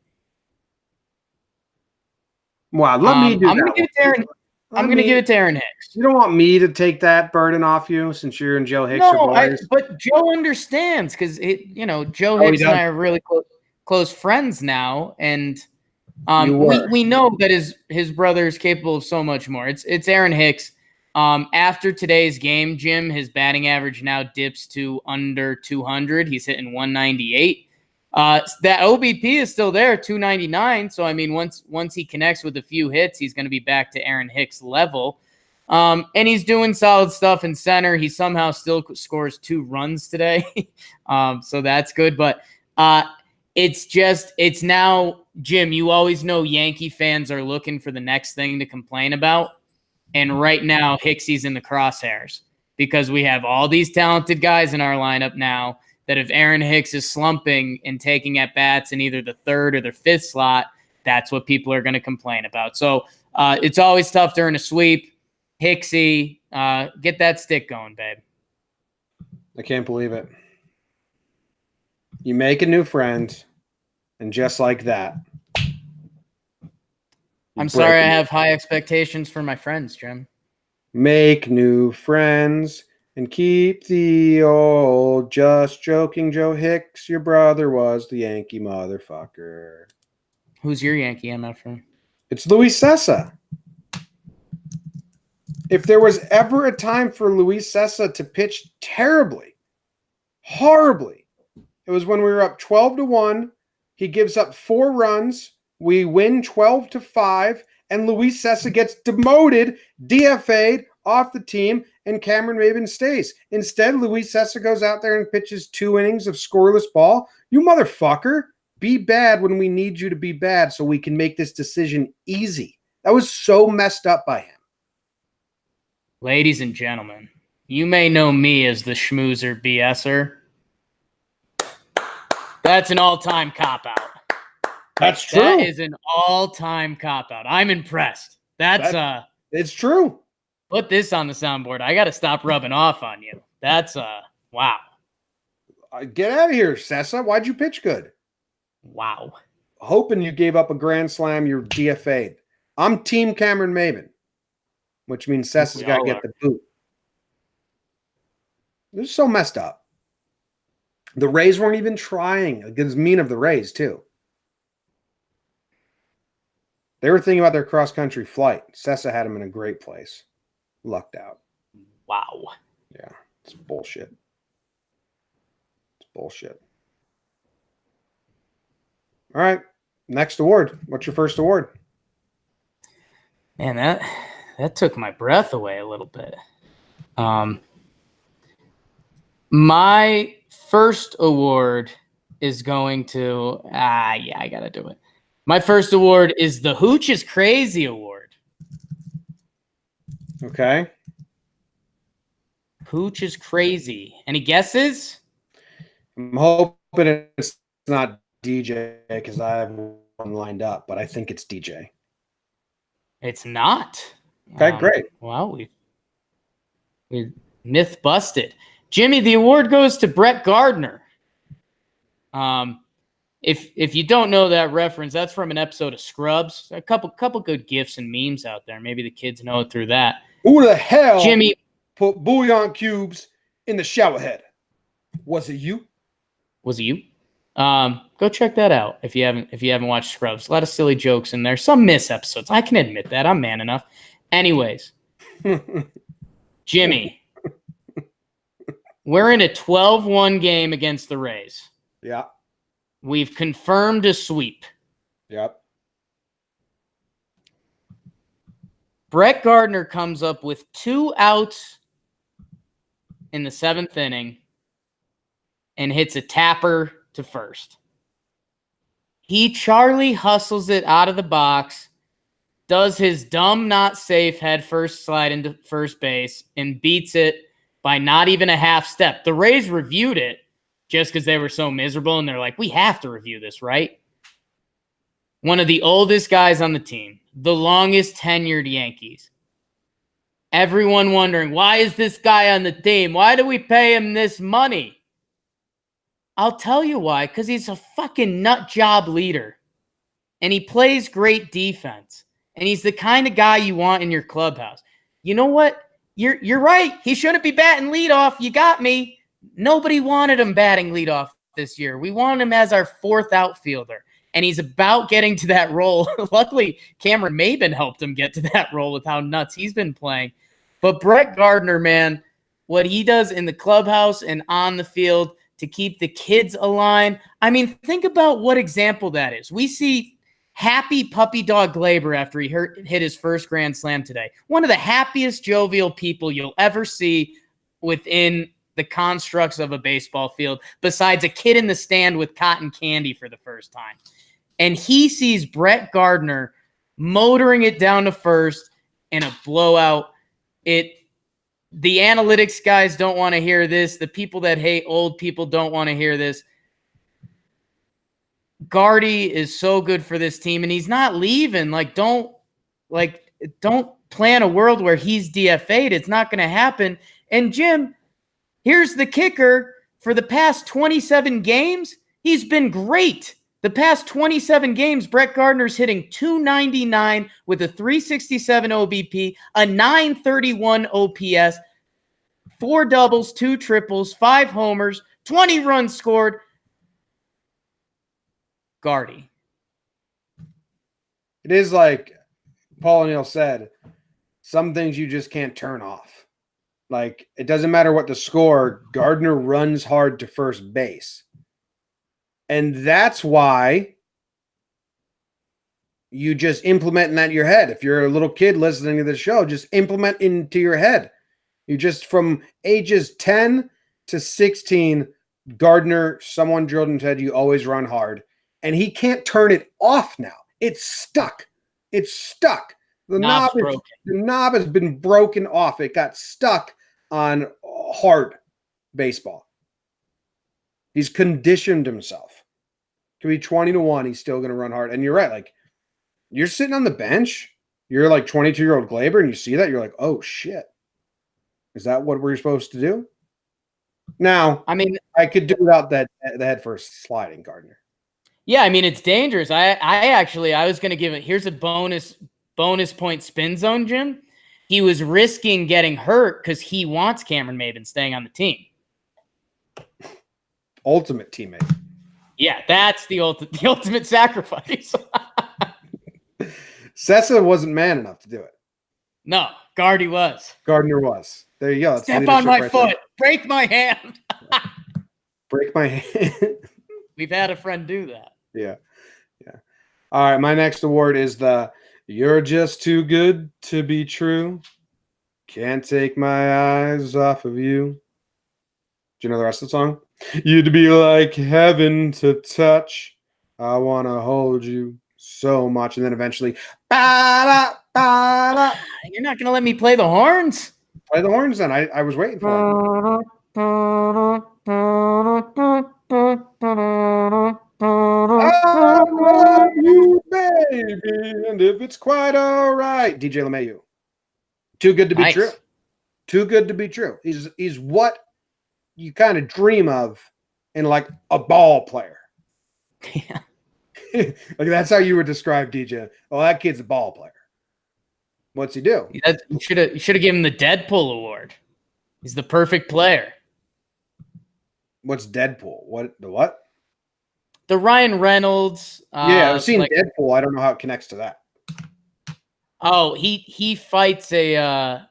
Wow, let me do I'm that. Gonna give it to Aaron. I'm going to give it to Aaron Hicks. You don't want me to take that burden off you since you're and Joe Hicks are boys? But Joe understands because Joe Hicks and I are really close friends now, and we know that his brother is capable of so much more. It's Aaron Hicks. After today's game, Jim, his batting average now dips to under 200. He's hitting 198. That OBP is still there, 299. So, I mean, once he connects with a few hits, he's going to be back to Aaron Hicks level. And he's doing solid stuff in center. He somehow still scores 2 runs today. So that's good. But it's now, Jim, you always know Yankee fans are looking for the next thing to complain about. And right now, Hicksy's in the crosshairs because we have all these talented guys in our lineup now that if Aaron Hicks is slumping and taking at bats in either the 3rd or the 5th slot, that's what people are going to complain about. So it's always tough during a sweep. Hicksy, get that stick going, babe. I can't believe it. You make a new friend, and just like that. I'm sorry I have high expectations for my friends, Jim. Make new friends and keep the old. Just joking, Joe Hicks. Your brother was the Yankee motherfucker. Who's your Yankee MFer? It's Luis Sessa. If there was ever a time for Luis Sessa to pitch terribly, horribly, it was when we were up 12-1. He gives up 4 runs. We win 12-5, and Luis Sessa gets demoted, DFA'd off the team, and Cameron Maybin stays. Instead, Luis Sessa goes out there and pitches 2 innings of scoreless ball. You motherfucker, be bad when we need you to be bad so we can make this decision easy. That was so messed up by him. Ladies and gentlemen, you may know me as the schmoozer BSer. That's an all-time cop-out. That's true. That is an all-time cop-out. I'm impressed. It's true. Put this on the soundboard. I got to stop rubbing off on you. That's wow. Get out of here, Sessa. Why'd you pitch good? Wow. Hoping you gave up a grand slam, you're DFA'd. I'm team Cameron Maybin, which means Sessa's got to get the boot. This is so messed up. The Rays weren't even trying. It was mean of the Rays, too. They were thinking about their cross-country flight. Sessa had him in a great place. Lucked out. Wow. Yeah, it's bullshit. It's bullshit. All right, next award. What's your first award? Man, that took my breath away a little bit. My first award is going to I gotta do it. My first award is the Hooch is Crazy Award. Okay. Hooch is crazy. Any guesses? I'm hoping it's not DJ because I have one lined up, but I think it's DJ. It's not. Okay, great. Well, we myth busted. Jimmy, the award goes to Brett Gardner. If you don't know that reference, that's from an episode of Scrubs. A couple good gifs and memes out there. Maybe the kids know it through that. Who the hell Jimmy put bouillon cubes in the shower head? Was it you? Was it you? Go check that out if you haven't watched Scrubs. A lot of silly jokes in there. Some miss episodes. I can admit that. I'm man enough. Anyways, Jimmy, we're in a 12-1 game against the Rays. Yeah. We've confirmed a sweep. Yep. Brett Gardner comes up with 2 outs in the 7th inning and hits a tapper to first. He Charlie hustles it out of the box, does his dumb not safe head first slide into first base, and beats it by not even a half step. The Rays reviewed it just because they were so miserable, and they're like, we have to review this, right? One of the oldest guys on the team, the longest tenured Yankees. Everyone wondering, why is this guy on the team? Why do we pay him this money? I'll tell you why, because he's a fucking nut job leader. And he plays great defense. And he's the kind of guy you want in your clubhouse. You know what? You're right. He shouldn't be batting leadoff. You got me. Nobody wanted him batting leadoff this year. We wanted him as our 4th outfielder. And he's about getting to that role. Luckily, Cameron Maben helped him get to that role with how nuts he's been playing. But Brett Gardner, man, what he does in the clubhouse and on the field to keep the kids aligned. I mean, think about what example that is. We see happy puppy dog Glaber after he hit his first grand slam today. One of the happiest, jovial people you'll ever see within the constructs of a baseball field, besides a kid in the stand with cotton candy for the first time. And he sees Brett Gardner motoring it down to first in a blowout. The analytics guys don't want to hear this. The people that hate old people don't want to hear this. Gardy is so good for this team, and he's not leaving. Don't plan a world where he's DFA'd. It's not going to happen. And Jim, here's the kicker. For the past 27 games, he's been great. The past 27 games, Brett Gardner's hitting .299 with a .367 OBP, a .931 OPS, 4 doubles, 2 triples, 5 homers, 20 runs scored. Gardy. It is like Paul O'Neill said, some things you just can't turn off. Like, it doesn't matter what the score, Gardner runs hard to first base. And that's why you just implement that in your head. If you're a little kid listening to the show, just implement into your head. You just, from ages 10 to 16, Gardner, someone drilled into his head, you always run hard. And he can't turn it off now. It's stuck. It's stuck. The knob has been broken off. It got stuck on hard baseball. He's conditioned himself. Could be 20-1. He's still going to run hard. And you're right. Like, you're sitting on the bench. You're like 22-year-old Glaber, and you see that. You're like, oh, shit. Is that what we're supposed to do? Now, I mean, I could do without the head first sliding, Gardner. Yeah, I mean, it's dangerous. I was going to give it. Here's a bonus point spin zone, Jim. He was risking getting hurt because he wants Cameron Maben staying on the team. Ultimate teammate. Yeah, that's the ultimate sacrifice. Sessa wasn't man enough to do it. No, Gardner was. There you go. That's Step on my foot. There. Break my hand. Break my hand. We've had a friend do that. Yeah. All right, my next award is the "You're Just Too Good to Be True." Can't take my eyes off of you. Do you know the rest of the song? You'd be like heaven to touch. I want to hold you so much. And then eventually, ba-da, ba-da. You're not gonna let me play the horns? Play the horns then. I was waiting for it. I love you, baby. And if it's quite all right. DJ LeMahieu. Too good to be true. Too good to be true. He's what you kind of dream of in like a ball player. Yeah. Like that's how you would describe DJ. Oh, that kid's a ball player. What's he do? You should have given him the Deadpool award. He's the perfect player. What's Deadpool? What? The Ryan Reynolds. Yeah, I've seen Deadpool. I don't know how it connects to that. Oh, he fights a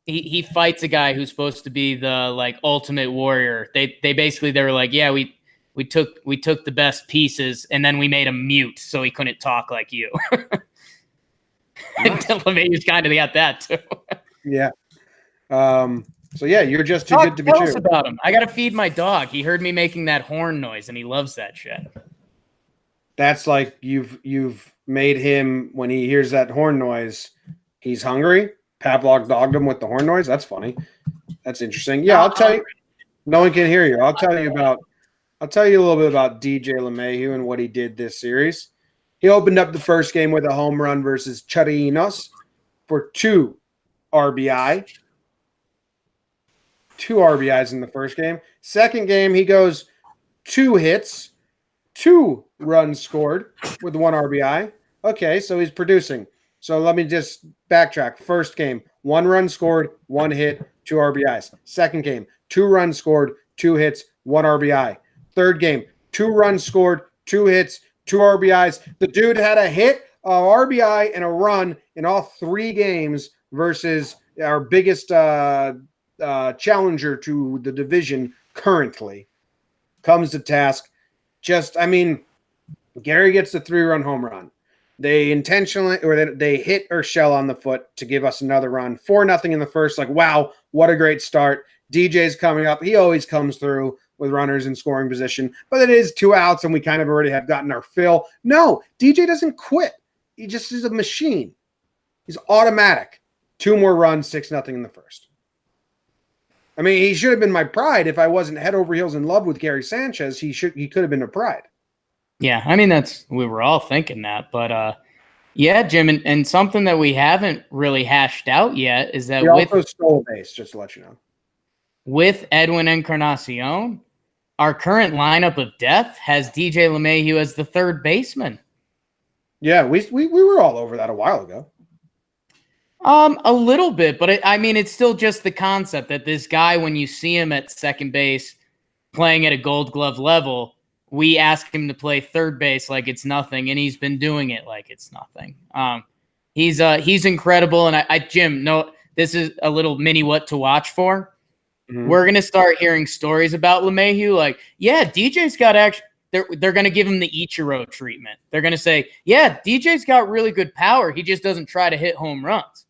he fights a guy who's supposed to be the like ultimate warrior. They were like, yeah, we took the best pieces and then we made him mute so he couldn't talk like you. Nice. And LeMahieu's kind of got that too. Yeah. So yeah, you're just too good to be Tell true. us about him. I gotta feed my dog. He heard me making that horn noise and he loves that shit. That's like you've made him when he hears that horn noise, he's hungry. Pavlov dogged him with the horn noise. That's funny. That's interesting. Yeah, I'll tell you. No one can hear you. I'll tell you a little bit about DJ LeMahieu and what he did this series. He opened up the first game with a home run versus Charinos for 2 RBI. 2 RBIs in the first game. Second game, he goes 2 hits, 2 runs scored with 1 RBI. Okay, so he's producing. So let me just backtrack. First game, 1 run scored, 1 hit, 2 RBIs. Second game, 2 runs scored, 2 hits, 1 RBI. Third game, 2 runs scored, 2 hits, 2 RBIs. The dude had a hit, a RBI, and a run in all 3 games versus our biggest challenger to the division currently. Comes to task. Gary gets the 3-run home run. They intentionally, or they hit Urshela on the foot to give us another run. 4-0 in the first. Like, wow, what a great start. DJ's coming up. He always comes through with runners in scoring position, but it is 2 outs and we kind of already have gotten our fill. No, DJ doesn't quit. He just is a machine. He's automatic. 2 more runs, 6-0 in the first. I mean, he should have been my pride if I wasn't head over heels in love with Gary Sanchez. He could have been a pride. Yeah, I mean we were all thinking that, but yeah, Jim, and something that we haven't really hashed out yet is that he also stole a base, just to let you know. With Edwin Encarnacion, our current lineup of death has DJ LeMahieu as the third baseman. Yeah, we were all over that a while ago. A little bit, but it's still just the concept that this guy, when you see him at second base playing at a Gold Glove level, we ask him to play third base like it's nothing, and he's been doing it like it's nothing. He's incredible, and Jim, no, this is a little mini what to watch for. Mm-hmm. We're gonna start hearing stories about LeMahieu, like, yeah, DJ's got actually. They're going to give him the Ichiro treatment. They're going to say, yeah, DJ's got really good power. He just doesn't try to hit home runs.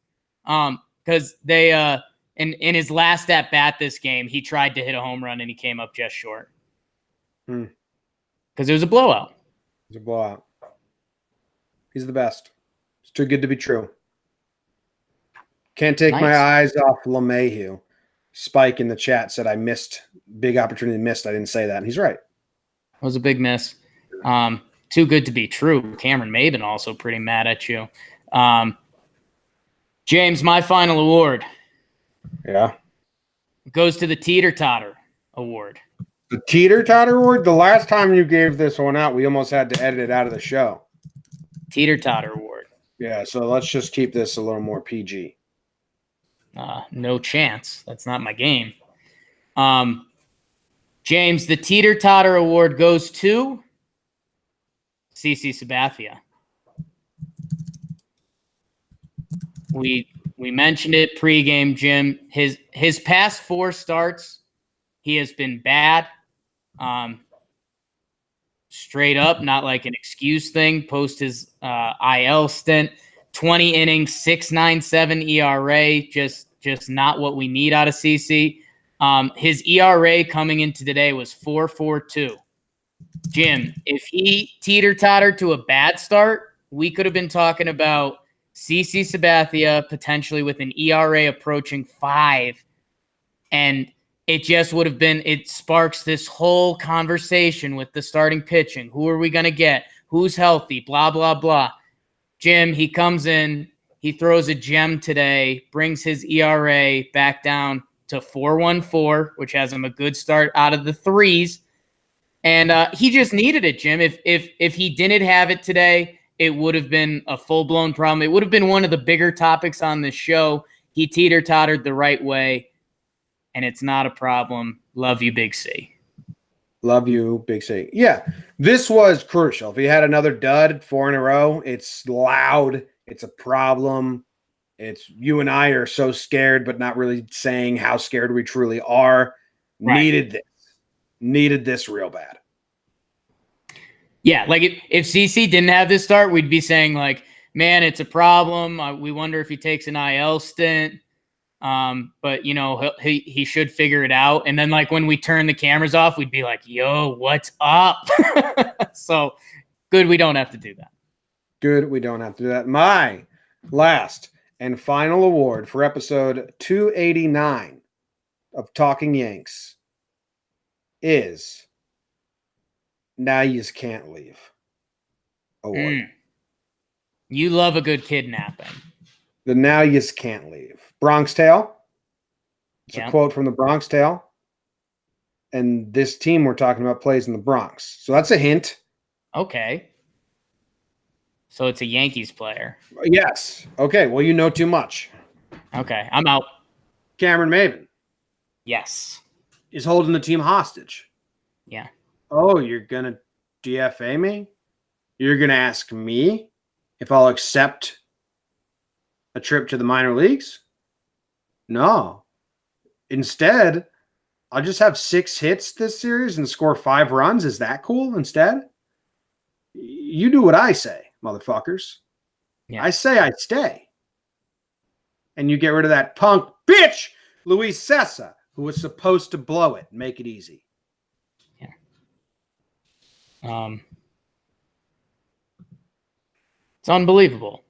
Because they in his last at bat this game, he tried to hit a home run and he came up just short. Because it was a blowout. It was a blowout. He's the best. It's too good to be true. Can't take my eyes off LeMahieu. Spike in the chat said I missed. Big opportunity missed. I didn't say that. And he's right. It was a big miss. Too good to be true. Cameron Maben also pretty mad at you. James, my final award. Yeah. Goes to the Teeter Totter Award. The Teeter Totter Award? The last time you gave this one out, we almost had to edit it out of the show. Teeter Totter Award. Yeah, so let's just keep this a little more PG. No chance. That's not my game. James, the Teeter Totter Award goes to CC Sabathia. We mentioned it pregame, Jim. His past 4 starts, he has been bad. Straight up, not like an excuse thing. Post his IL stint, 20 innings, 6.97 ERA, just just not what we need out of CC. His ERA coming into today was 4.42. Jim, if he teeter-tottered to a bad start, we could have been talking about CC Sabathia potentially with an ERA approaching 5. And it just would have been, it sparks this whole conversation with the starting pitching. Who are we going to get? Who's healthy? Blah, blah, blah. Jim, he comes in, he throws a gem today, brings his ERA back down to 4.14, which has him a good start out of the 3s. And he just needed it, Jim. If he didn't have it today, it would have been a full-blown problem. It would have been one of the bigger topics on this show. He teeter-tottered the right way, and it's not a problem. Love you, Big C. Love you, Big C. Yeah, this was crucial. If he had another dud 4 in a row, it's loud. It's a problem. It's you and I are so scared, but not really saying how scared we truly are. Right. Needed this real bad. Yeah, like if CC didn't have this start, we'd be saying like, man, it's a problem. We wonder if he takes an IL stint. But you know, he should figure it out. And then like when we turn the cameras off, we'd be like, yo, what's up? So good we don't have to do that. Good we don't have to do that. My last and final award for episode 289 of Talking Yanks is Now Yous Can't Leave award. You love a good kidnapping. The Now Yous Can't Leave. Bronx Tale. It's Yeah. a quote from the Bronx Tale. And this team we're talking about plays in the Bronx. So that's a hint. Okay. So it's a Yankees player. Yes. Okay. Well, you know too much. Okay. I'm out. Cameron Maven Yes. is holding the team hostage. Yeah. Oh, you're going to DFA me? You're going to ask me if I'll accept a trip to the minor leagues? No. Instead, I'll just have 6 hits this series and score 5 runs. Is that cool instead? You do what I say, motherfuckers. Yeah. I say I stay. And you get rid of that punk bitch, Luis Sessa, who was supposed to blow it and make it easy. Yeah. It's unbelievable.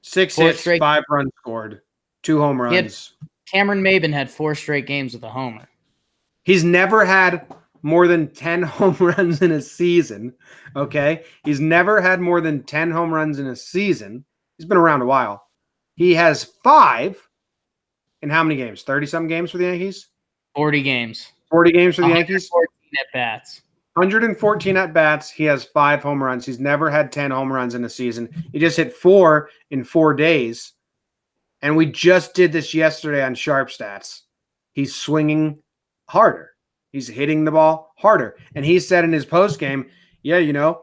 6 4 hits, straight. 5 runs scored, 2 home runs. Cameron Maben had 4 straight games with a homer. He's never had more than 10 home runs in a season. Okay. He's never had more than 10 home runs in a season. He's been around a while. He has 5 in how many games? 30-something games for the Yankees? 40 games. 40 games for the Yankees? 14 at bats. 114 at bats. He has 5 home runs. He's never had 10 home runs in a season. He just hit 4 in 4 days. And we just did this yesterday on Sharp Stats. He's swinging harder. He's hitting the ball harder. And he said in his postgame, yeah, you know,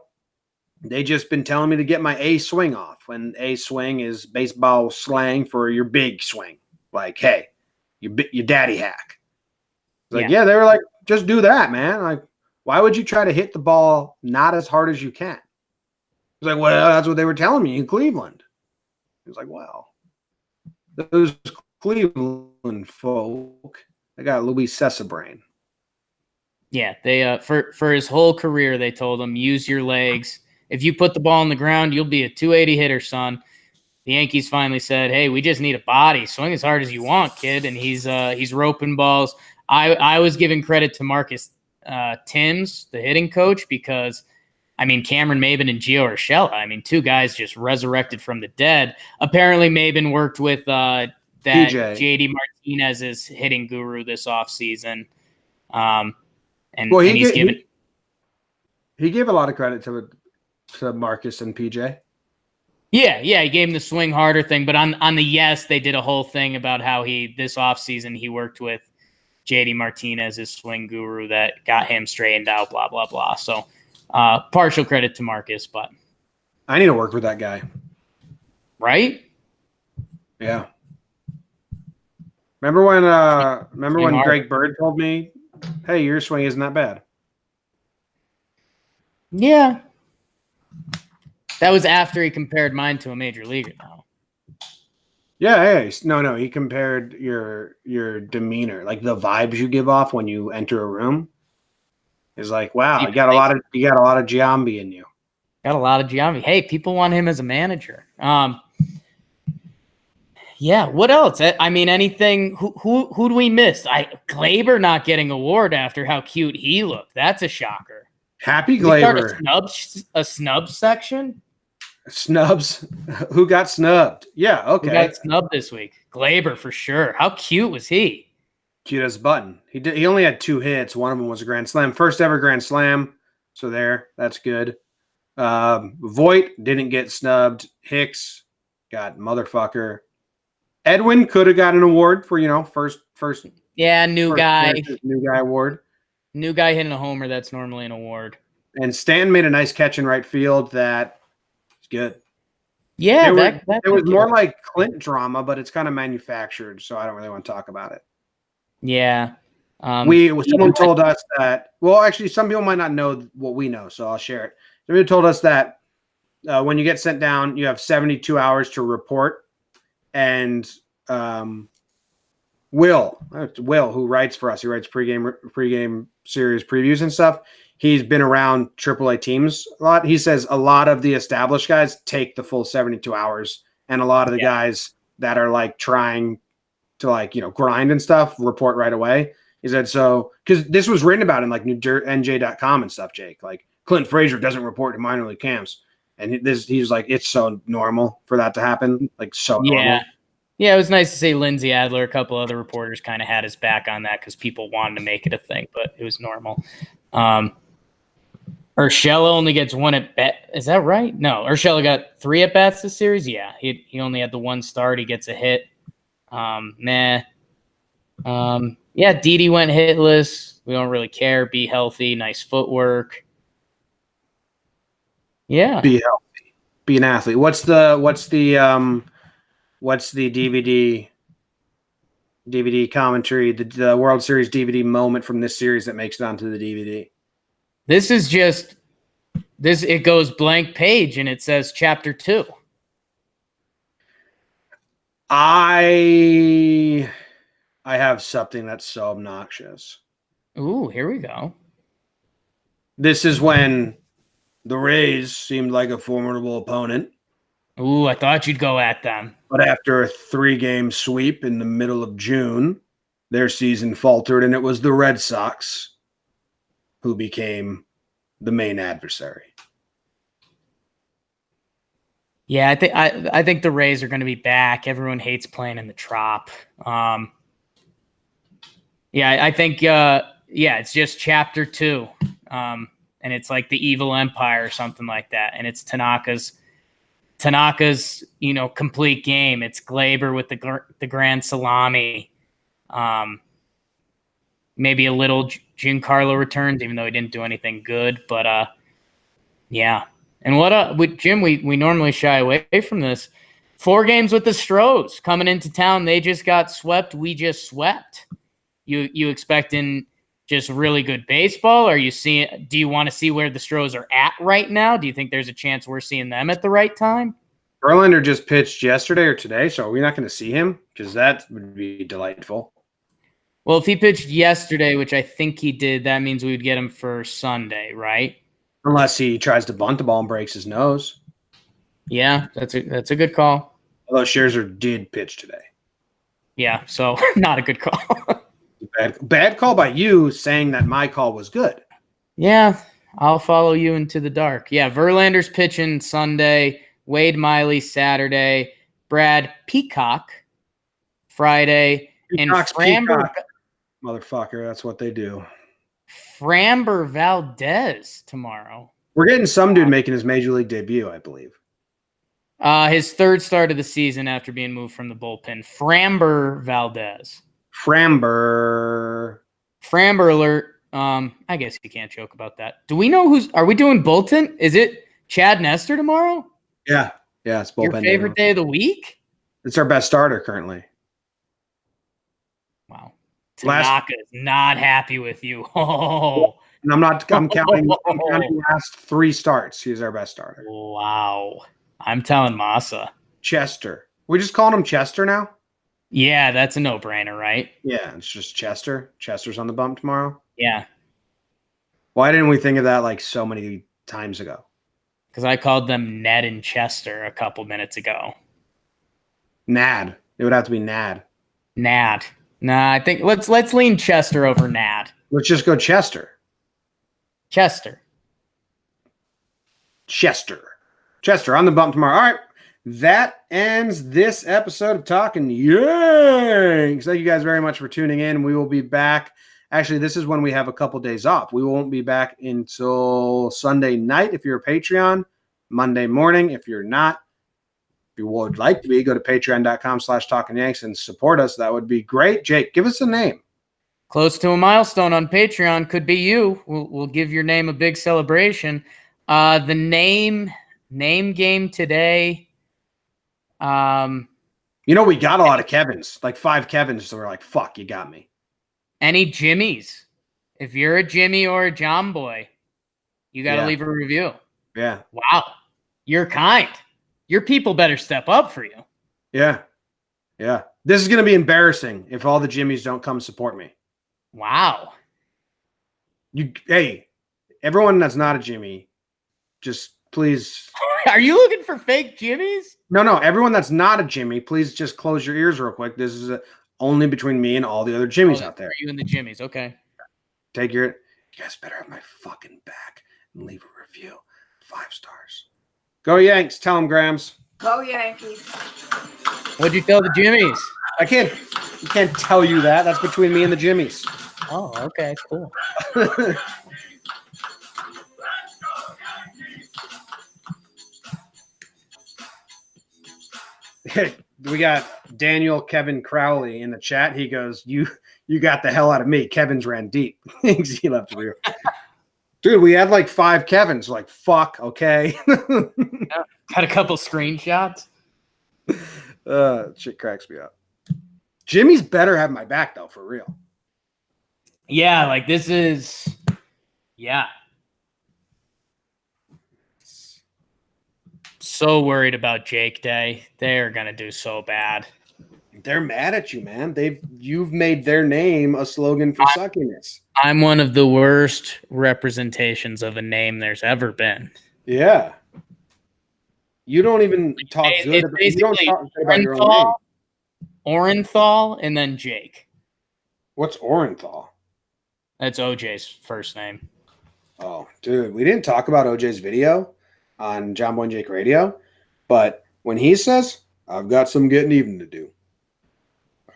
they just been telling me to get my A swing off. When A swing is baseball slang for your big swing. Like, hey, your daddy hack. Like, yeah, they were like, just do that, man. Like, why would you try to hit the ball not as hard as you can? He's like, well, that's what they were telling me in Cleveland. He was like, well, those Cleveland folk, they got Luis Sessa brain. Yeah, they for his whole career, they told him, use your legs. If you put the ball on the ground, you'll be a 280 hitter, son. The Yankees finally said, hey, we just need a body. Swing as hard as you want, kid. And he's roping balls. I was giving credit to Marcus Timms, the hitting coach, because, I mean, Cameron Maben and Gio Urshela, I mean, 2 guys just resurrected from the dead. Apparently, Maben worked with that JD Martinez's hitting guru this offseason. And he gave a lot of credit to Marcus and PJ. Yeah, he gave him the swing harder thing. But on the yes, they did a whole thing about how this offseason he worked with JD Martinez, his swing guru, that got him straightened out, blah, blah, blah. So partial credit to Marcus, but I need to work with that guy. Right? Yeah. Remember when Greg Bird told me, hey, your swing isn't that bad? Yeah. That was after he compared mine to a major leaguer, though. Yeah, no. He compared your demeanor, like the vibes you give off when you enter a room. Is like, wow, you got a lot of Giambi in you. Got a lot of Giambi. Hey, people want him as a manager. Yeah. What else? I mean, anything? Who do we miss? Glaber not getting award after how cute he looked. That's a shocker. Happy Did we start Glaber. a snub section. Snubs. Who got snubbed? Yeah, okay. Who got snubbed this week? Glaber for sure. How cute was he? Cute as a button. He only had 2 hits. One of them was a grand slam. First ever grand slam. So that's good. Voit didn't get snubbed. Hicks got motherfucker. Edwin could have got an award for, first new guy. New guy award. New guy hitting a homer, that's normally an award. And Stanton made a nice catch in right field that is good. Yeah, it was more like Clint drama, but it's kind of manufactured, so I don't really want to talk about it. Yeah. Someone told us that, well, actually, some people might not know what we know, so I'll share it. Somebody told us that when you get sent down, you have 72 hours to report. And Will, who writes for us, he writes pregame series previews and stuff. He's been around AAA teams a lot. He says a lot of the established guys take the full 72 hours, and a lot of the guys that are like trying to grind and stuff report right away. He said so because this was written about in like NJ.com and stuff. Jake, like Clint Frazier doesn't report to minor league camps. And he's like, it's so normal for that to happen. Like, so normal. Yeah, it was nice to see Lindsay Adler. A couple other reporters kind of had his back on that because people wanted to make it a thing, but it was normal. Urshela only gets 1 at bat. Is that right? No, Urshela got 3 at bats this series. Yeah, he only had the 1 start. He gets a hit. Yeah, Didi went hitless. We don't really care. Be healthy. Nice footwork. Yeah. Be healthy. Be an athlete. What's the DVD commentary, the World Series DVD moment from this series that makes it onto the DVD? This is just this. It goes blank page and it says chapter 2. I have something that's so obnoxious. Ooh, here we go. This is when the Rays seemed like a formidable opponent. Ooh, I thought you'd go at them. But after a 3-game sweep in the middle of June, their season faltered, and it was the Red Sox who became the main adversary. Yeah, I think the Rays are going to be back. Everyone hates playing in the Trop. Yeah, I think it's just chapter 2. And it's like the Evil Empire or something like that. And it's Tanaka's complete game. It's Glaber with the grand salami. Maybe a little Giancarlo returns, even though he didn't do anything good. But yeah. And with Jim, we normally shy away from this. 4 games with the Stros coming into town. They just got swept. We just swept. You expecting just really good baseball? Do you want to see where the Stros are at right now? Do you think there's a chance we're seeing them at the right time? Verlander just pitched yesterday or today, so are we not going to see him? Because that would be delightful. Well, if he pitched yesterday, which I think he did, that means we would get him for Sunday, right? Unless he tries to bunt the ball and breaks his nose. Yeah, that's a good call. Although Scherzer did pitch today. Yeah, so not a good call. Bad call by you saying that my call was good. Yeah, I'll follow you into the dark. Yeah, Verlander's pitching Sunday, Wade Miley Saturday, Brad Peacock Friday, Peacock's and Framber. Peacock. Motherfucker, that's what they do. Framber Valdez tomorrow. We're getting some dude making his major league debut, I believe. His 3rd start of the season after being moved from the bullpen. Framber Valdez. Framber alert. I guess you can't joke about that. Do we know are we doing Bolton? Is it Chad Nestor tomorrow? Yeah, it's bullpen. Your favorite day of the week? It's our best starter currently. Wow. Tanaka is not happy with you. Oh. And I'm counting the last 3 starts. He's our best starter. Wow. I'm telling Masa. Chester. We just calling him Chester now? Yeah, that's a no-brainer, right? Yeah, it's just Chester. Chester's on the bump tomorrow. Yeah, Why didn't we think of that like so many times ago? because I called them Ned and Chester a couple minutes ago. Nad. It would have to be Nad. Nad. Nah, I think let's lean Chester over Nad. Let's just go Chester. Chester. Chester on the bump tomorrow. All right. That ends this episode of Talking Yanks. Thank you guys very much for tuning in. We will be back. Actually, this is when we have a couple days off. We won't be back until Sunday night if you're a Patreon, Monday morning if you're not. If you would like to be, go to patreon.com/talkingyanks and support us. That would be great. Jake, give us a name. Close to a milestone on Patreon. Could be you. We'll give your name a big celebration. The name game today. We got a lot of Kevins, like 5 Kevins. So we're like, fuck, you got me. Any Jimmies? If you're a Jimmy or a Jomboy, you got to leave a review. Yeah. Wow. You're kind. Your people better step up for you. Yeah. Yeah. This is going to be embarrassing if all the Jimmies don't come support me. Wow. Hey, everyone that's not a Jimmy, just please. Are you looking for fake Jimmies? No. Everyone that's not a Jimmy, please just close your ears real quick. This is only between me and all the other Jimmies out there. You and the Jimmies. Okay. You guys better have my fucking back and leave a review. 5 stars. Go Yanks. Tell them, Grams. Go Yankees. What'd you tell the Jimmies? I can't tell you that. That's between me and the Jimmies. Oh, okay. Cool. We got Daniel Kevin Crowley in the chat. He goes, you got the hell out of me. Kevin's ran deep. He left real. Dude, we had like 5 Kevins. Like, fuck, okay. Got a couple screenshots. Shit cracks me up. Jimmy's better have my back, though, for real. Yeah, like this is, yeah. So worried about Jake Day. They're going to do so bad. They're mad at you, man. You've made their name a slogan for suckiness. I'm one of the worst representations of a name there's ever been. Yeah. You don't even talk good about, you don't talk good about your own name. Orenthal and then Jake. What's Orenthal? That's OJ's first name. Oh, dude, we didn't talk about OJ's video on Jomboy and Jake Radio, but when he says, I've got some getting even to do.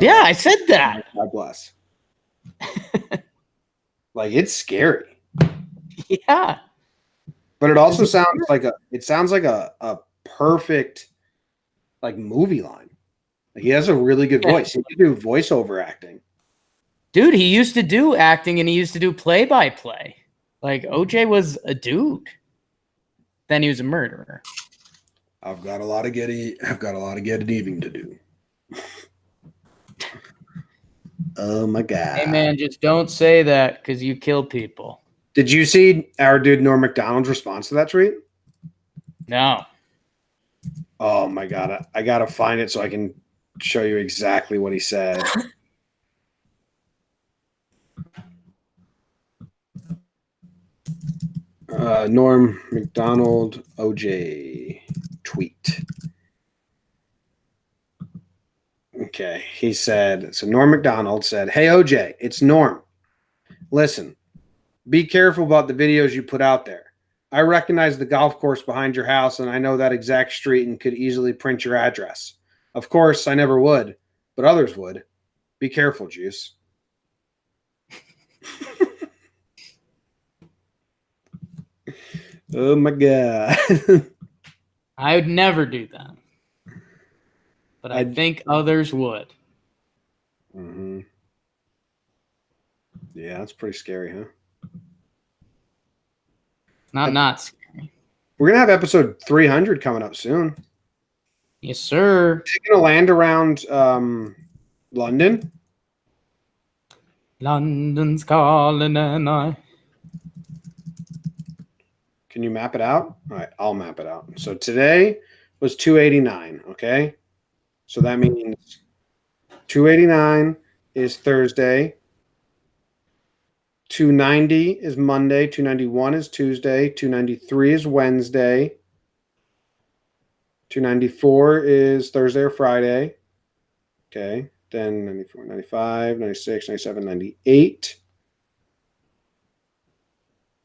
Yeah, I said that. God bless. Like, it's scary. Yeah. But it also sounds like a perfect like movie line. Like, he has a really good voice. He can do voiceover acting. Dude, he used to do acting and he used to do play-by-play. Like, OJ was a dude. Then he was a murderer. I've got a lot of getting even to do. Oh my God. Hey man, just don't say that because you kill people. Did you see our dude Norm Macdonald's response to that tweet? No. Oh my God. I gotta find it so I can show you exactly what he said. Norm Macdonald OJ tweet. Okay, he said, so Norm Macdonald said, "Hey OJ, it's Norm. Listen, be careful about the videos you put out there. I recognize the golf course behind your house and I know that exact street and could easily print your address. Of course, I never would, but others would. Be careful, Juice." Oh my God. I would never do that. But I think others would. Mm-hmm. Yeah, that's pretty scary, huh? Not scary. We're going to have episode 300 coming up soon. Yes, sir. Is it going to land around London? London's calling and I... Can you map it out? All right, I'll map it out. So today was 289, okay? So that means 289 is Thursday. 290 is Monday. 291 is Tuesday. 293 is Wednesday. 294 is Thursday or Friday. Okay. Then 94, 95, 96, 97, 98.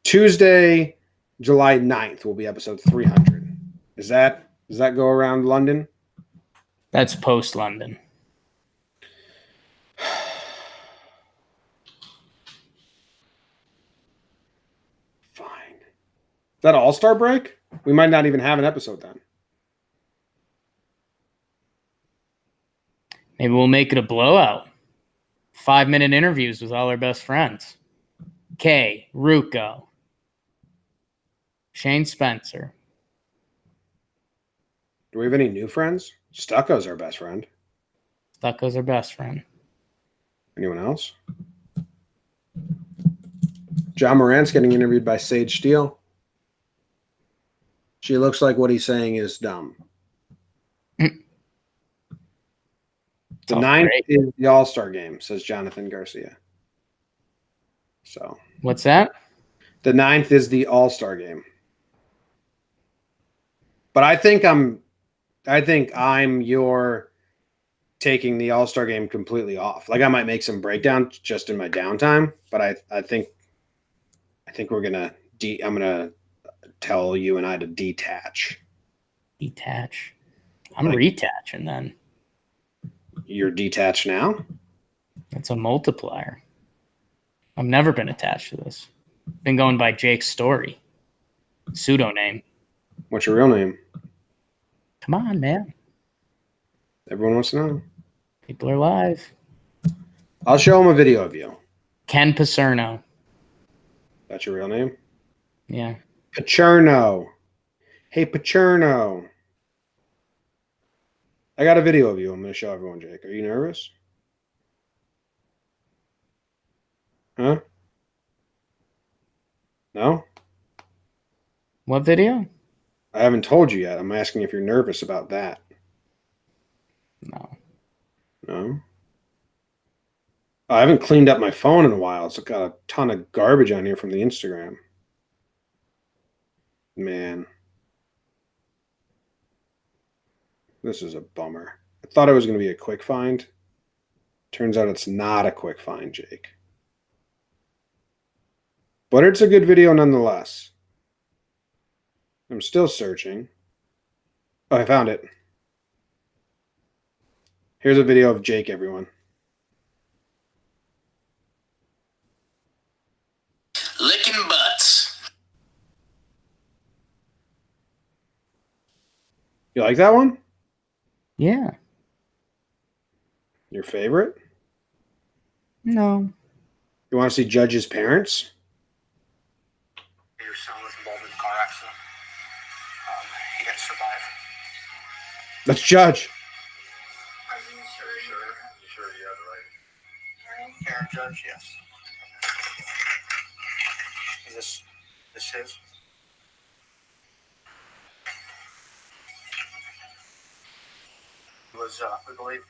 Tuesday, July 9th will be episode 300. Does that go around London? That's post London. Fine. Is that All-Star break? We might not even have an episode then. Maybe we'll make it a blowout. 5-minute interviews with all our best friends. Kay, Ruko, Shane Spencer. Do we have any new friends? Stucco's our best friend. Stucco's our best friend. Anyone else? John Morant's getting interviewed by Sage Steele. She looks like what he's saying is dumb. The 9th is the All-Star game, says Jonathan Garcia. So what's that? The 9th is the All-Star game. But I think I'm your taking the All-Star game completely off. Like I might make some breakdown just in my downtime, but I think we're gonna I'm gonna tell you and I to detach. Detach. I'm retaching then. You're detached now? That's a multiplier. I've never been attached to this. Been going by Jake's Story. Pseudonym. What's your real name? Come on, man. Everyone wants to know. People are live. I'll show them a video of you. Ken Pacerno. That's your real name? Yeah. Pacerno. Hey, Pacerno. I got a video of you I'm going to show everyone, Jake. Are you nervous? Huh? No? What video? I haven't told you yet. I'm asking if you're nervous about that. No. No? I haven't cleaned up my phone in a while. It's got a ton of garbage on here from the Instagram. Man. This is a bummer. I thought it was going to be a quick find. Turns out it's not a quick find, Jake. But it's a good video nonetheless. I'm still searching. Oh, I found it. Here's a video of Jake, everyone. Licking butts. You like that one? Yeah. Your favorite? No. You want to see Judge's parents? Your son was involved in a car accident. He didn't survive. That's Judge. Sure, you have the right. Karen Judge, yes. Is this his? Was, we believe,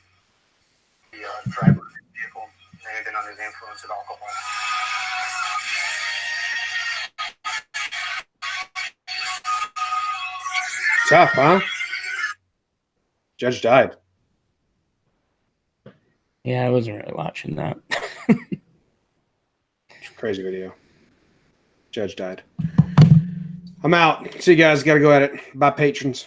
the driver of the vehicle may have been under the influence of alcohol. Tough, huh? Judge died. Yeah, I wasn't really watching that. Crazy video. Judge died. I'm out. See you guys. Got to go at it. Bye, patrons.